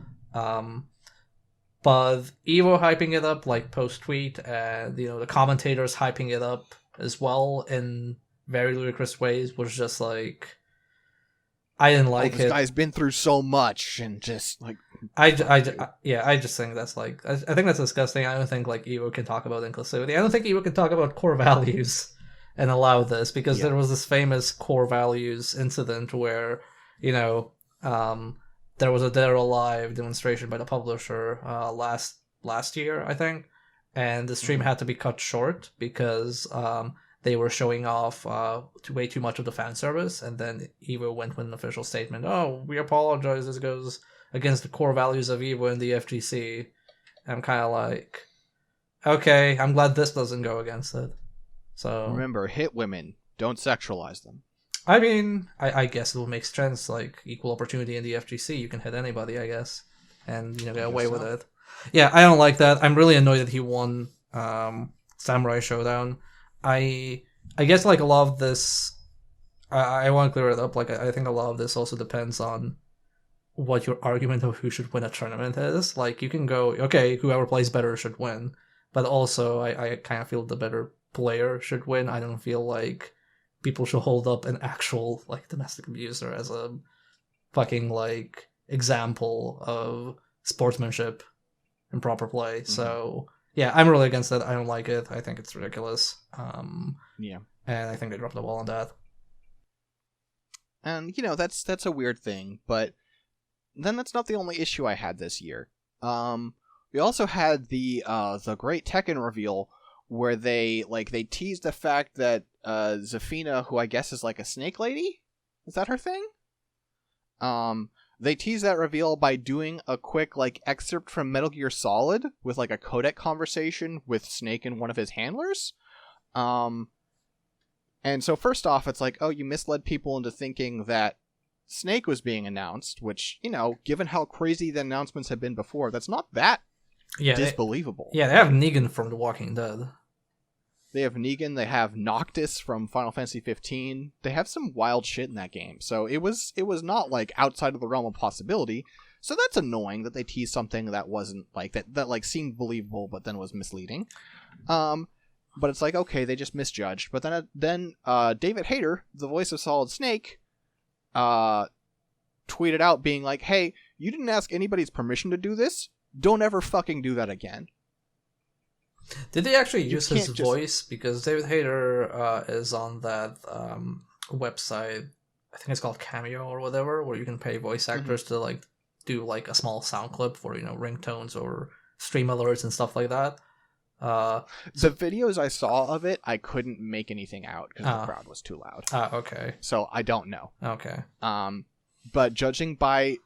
But Evo hyping it up, like, post-tweet, and, the commentators hyping it up as well in very ludicrous ways was just, like, I didn't like it. This guy's been through so much, and just, like... I just think that's, like... I think that's disgusting. I don't think, like, Evo can talk about inclusivity. I don't think Evo can talk about core values and allow this, because there was this famous core values incident where, there was a Dead or Alive demonstration by the publisher last year, I think, and the stream had to be cut short because they were showing off way too much of the fan service, and then Evo went with an official statement, "Oh, we apologize, this goes against the core values of Evo and the FGC." And I'm kind of like, okay, I'm glad this doesn't go against it. So remember, hit women, don't sexualize them. I mean, I guess it will make sense, like, equal opportunity in the FGC. You can hit anybody, I guess, and, get away with it. Yeah, I don't like that. I'm really annoyed that he won Samurai Showdown. I guess, like, a lot of this I want to clear it up. Like, I think a lot of this also depends on what your argument of who should win a tournament is. Like, you can go, okay, whoever plays better should win, but also I kind of feel the better player should win. I don't feel like people should hold up an actual like domestic abuser as a fucking like example of sportsmanship and proper play. Mm-hmm. So yeah, I'm really against it. I don't like it. I think it's ridiculous. Yeah, and I think they dropped the ball on that. And that's a weird thing, but then that's not the only issue I had this year. We also had the great Tekken reveal where they teased the fact that Zafina, who I guess is like a snake lady, is that her thing? They teased that reveal by doing a quick like excerpt from Metal Gear Solid with like a codec conversation with Snake and one of his handlers. And so first off, it's like, oh, you misled people into thinking that Snake was being announced, which, given how crazy the announcements have been before, that's not that disbelievable. They have Negan from The Walking Dead. They have Negan, they have Noctis from Final Fantasy 15. They have some wild shit in that game. So it was not like outside of the realm of possibility. So that's annoying that they teased something that wasn't like that like seemed believable but then was misleading. But it's like, okay, they just misjudged. But then David Hayter, the voice of Solid Snake, tweeted out being like, hey, you didn't ask anybody's permission to do this. Don't ever fucking do that again. Did they actually use his voice? Because David Hayter is on that website, I think it's called Cameo or whatever, where you can pay voice actors to like do like a small sound clip for, ringtones or stream alerts and stuff like that. The videos I saw of it, I couldn't make anything out because the crowd was too loud. Okay. So I don't know. Okay. But judging by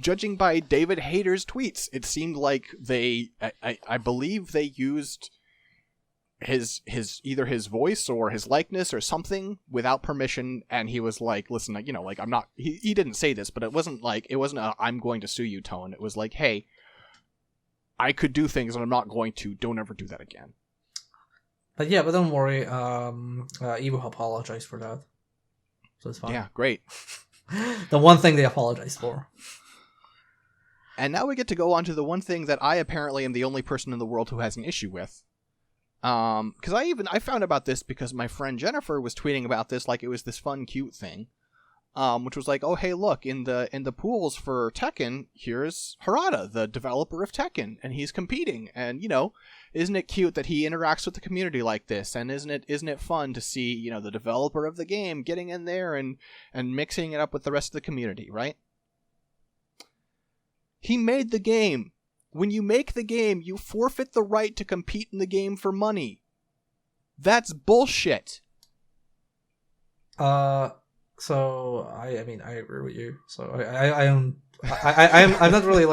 David Hayter's tweets, it seemed like I believe they used his either his voice or his likeness or something without permission, and he was like, listen, like I'm not. He didn't say this, but it wasn't a I'm going to sue you tone. It was like, hey, I could do things and I'm not going to. Don't ever do that again. But don't worry. Evo apologized for that, so it's fine. Yeah, great. The one thing they apologized for. And now we get to go on to the one thing that I apparently am the only person in the world who has an issue with. Because I found about this because my friend Jennifer was tweeting about this like it was this fun, cute thing. Which was like, oh, hey, look, in the pools for Tekken, here's Harada, the developer of Tekken, and he's competing. And, isn't it cute that he interacts with the community like this? And isn't it fun to see, the developer of the game getting in there and mixing it up with the rest of the community, right? He made the game. When you make the game, you forfeit the right to compete in the game for money. That's bullshit. So I mean I agree with you. So I'm not really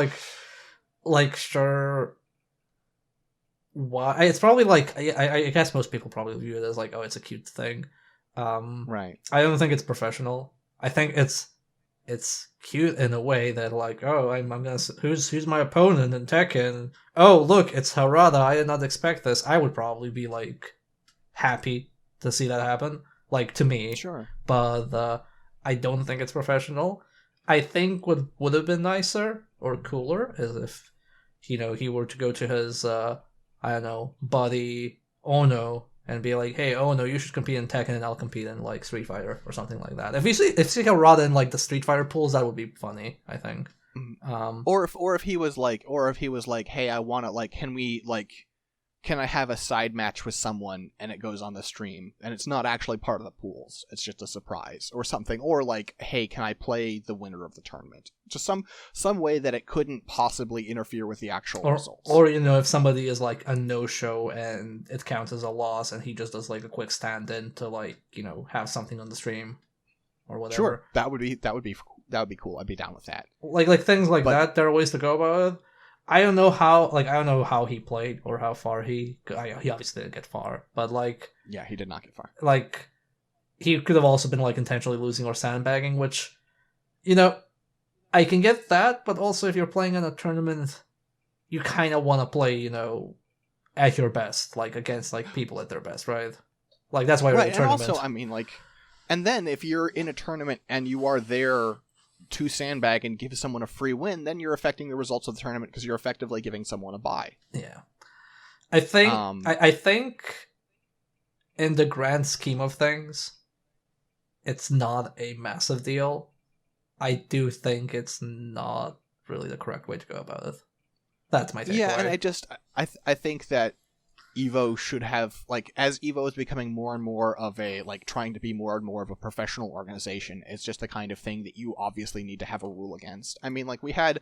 like sure why. It's probably like I guess most people probably view it as like, oh, it's a cute thing. Right. I don't think it's professional. I think it's cute in a way that like, oh, I'm gonna who's my opponent in Tekken? Oh, look, it's Harada. I did not expect this. I would probably be like happy to see that happen. Like, to me. Sure. But I don't think it's professional. I think what would have been nicer or cooler is if, he were to go to his, buddy Ono and be like, hey, Ono, you should compete in Tekken and I'll compete in, like, Street Fighter or something like that. If you see Harada in, like, the Street Fighter pools, that would be funny, I think. Or if he was like, hey, I want to, like, can I have a side match with someone and it goes on the stream and it's not actually part of the pools, it's just a surprise or something, or like, hey, can I play the winner of the tournament? Just some way that it couldn't possibly interfere with the actual results. Or if somebody is like a no-show and it counts as a loss and he just does like a quick stand-in to like, have something on the stream or whatever. Sure, that would be cool. I'd be down with that. Like things like that, there are ways to go about it. I don't know how he played or how far he obviously didn't get far, but like, yeah, he did not get far. Like, he could have also been like intentionally losing or sandbagging, which, I can get that, but also if you're playing in a tournament, you kind of want to play, at your best, like against like people at their best, right? Like that's why you're in a tournament. And also, I mean, like, And then if you're in a tournament and you are there to sandbag and give someone a free win, then you're affecting the results of the tournament because you're effectively giving someone a bye. Yeah. I think I think in the grand scheme of things, it's not a massive deal. I do think it's not really the correct way to go about it. That's my takeaway. Yeah, and I think that EVO should have, like, as EVO is becoming more and more of a, like, trying to be more and more of a professional organization, it's just the kind of thing that you obviously need to have a rule against. I mean, like, we had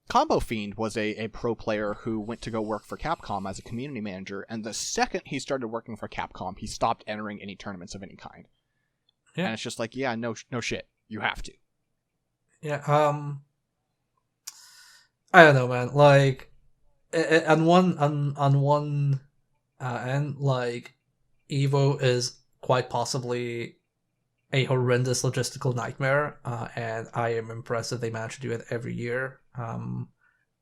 Combo Fiend was a pro player who went to go work for Capcom as a community manager, and the second he started working for Capcom, he stopped entering any tournaments of any kind. Yeah. And it's just like, yeah, no shit, you have to. Yeah, I don't know, man. Like, on one end, like, EVO is quite possibly a horrendous logistical nightmare, and I am impressed that they manage to do it every year,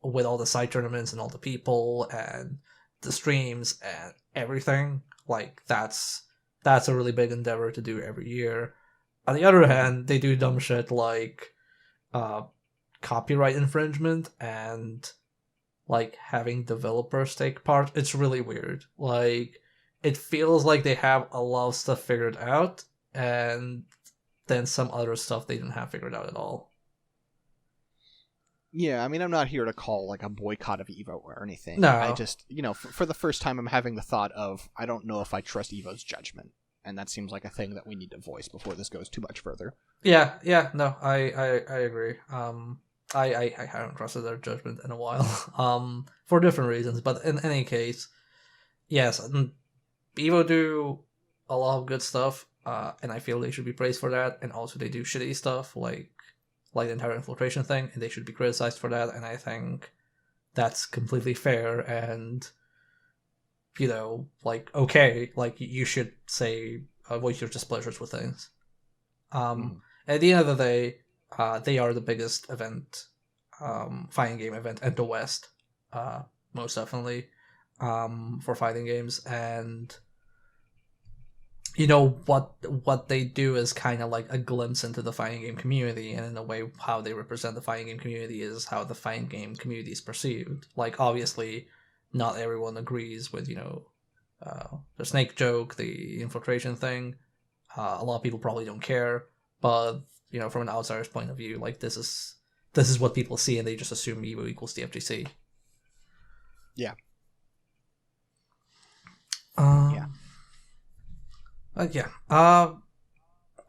with all the side tournaments and all the people and the streams and everything. Like, that's a really big endeavor to do every year. On the other hand, they do dumb shit like copyright infringement and like having developers take part. It's really weird. Like, it feels like they have a lot of stuff figured out, and then some other stuff they didn't have figured out at all. Yeah, I mean, I'm not here to call, like, a boycott of EVO or anything. No. I just, for the first time, I'm having the thought of, I don't know if I trust EVO's judgment. And that seems like a thing that we need to voice before this goes too much further. Yeah, no, I agree. I haven't trusted their judgment in a while, for different reasons. But in any case, yes, EVO do a lot of good stuff, and I feel they should be praised for that. And also, they do shitty stuff like the entire infiltration thing, and they should be criticized for that. And I think that's completely fair. And like, okay, like, you should say voice your displeasures with things. At the end of the day, they are the biggest event, fighting game event in the West, most definitely, for fighting games. And what they do is kind of like a glimpse into the fighting game community, and in a way, how they represent the fighting game community is how the fighting game community is perceived. Like, obviously, not everyone agrees with the snake joke, the infiltration thing. A lot of people probably don't care, but from an outsider's point of view, like, this is what people see, and they just assume EVO equals the FGC. Yeah.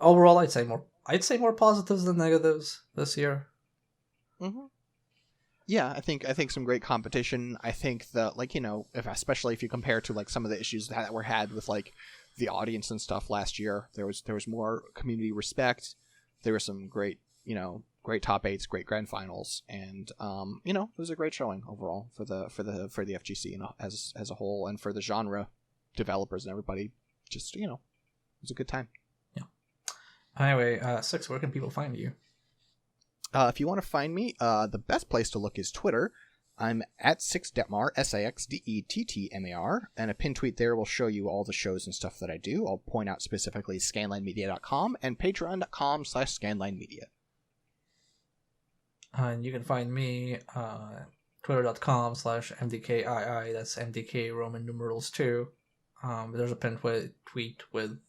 Overall, I'd say more positives than negatives this year. Mm-hmm. Yeah, I think some great competition. I think that, like, especially if you compare to, like, some of the issues that were had with, like, the audience and stuff last year, there was more community respect. There were some great top 8s, great grand finals, and it was a great showing overall for the FGC as a whole, and for the genre developers and everybody. Just it was a good time. Yeah. Anyway, Six, where can people find you? If you want to find me, the best place to look is Twitter. I'm at SixDetmar, SIXDETTMAR, and a pin tweet there will show you all the shows and stuff that I do. I'll point out specifically scanlinemedia.com and patreon.com/scanlinemedia. And you can find me twitter.com/MDKII, that's MDK Roman numerals 2. There's a pin tweet with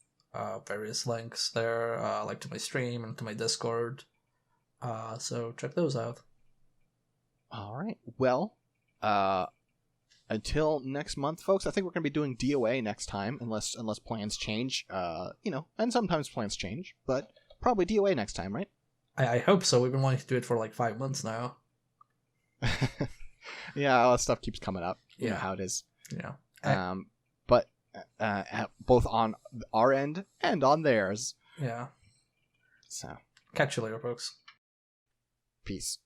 various links there, like to my stream and to my Discord. So check those out. All right. Well, until next month, folks, I think we're going to be doing DOA next time, unless plans change. And sometimes plans change, but probably DOA next time, right? I hope so. We've been wanting to do it for like 5 months now. Yeah, all that stuff keeps coming up. You know how it is. Yeah. But both on our end and on theirs. Yeah. So. Catch you later, folks. Peace.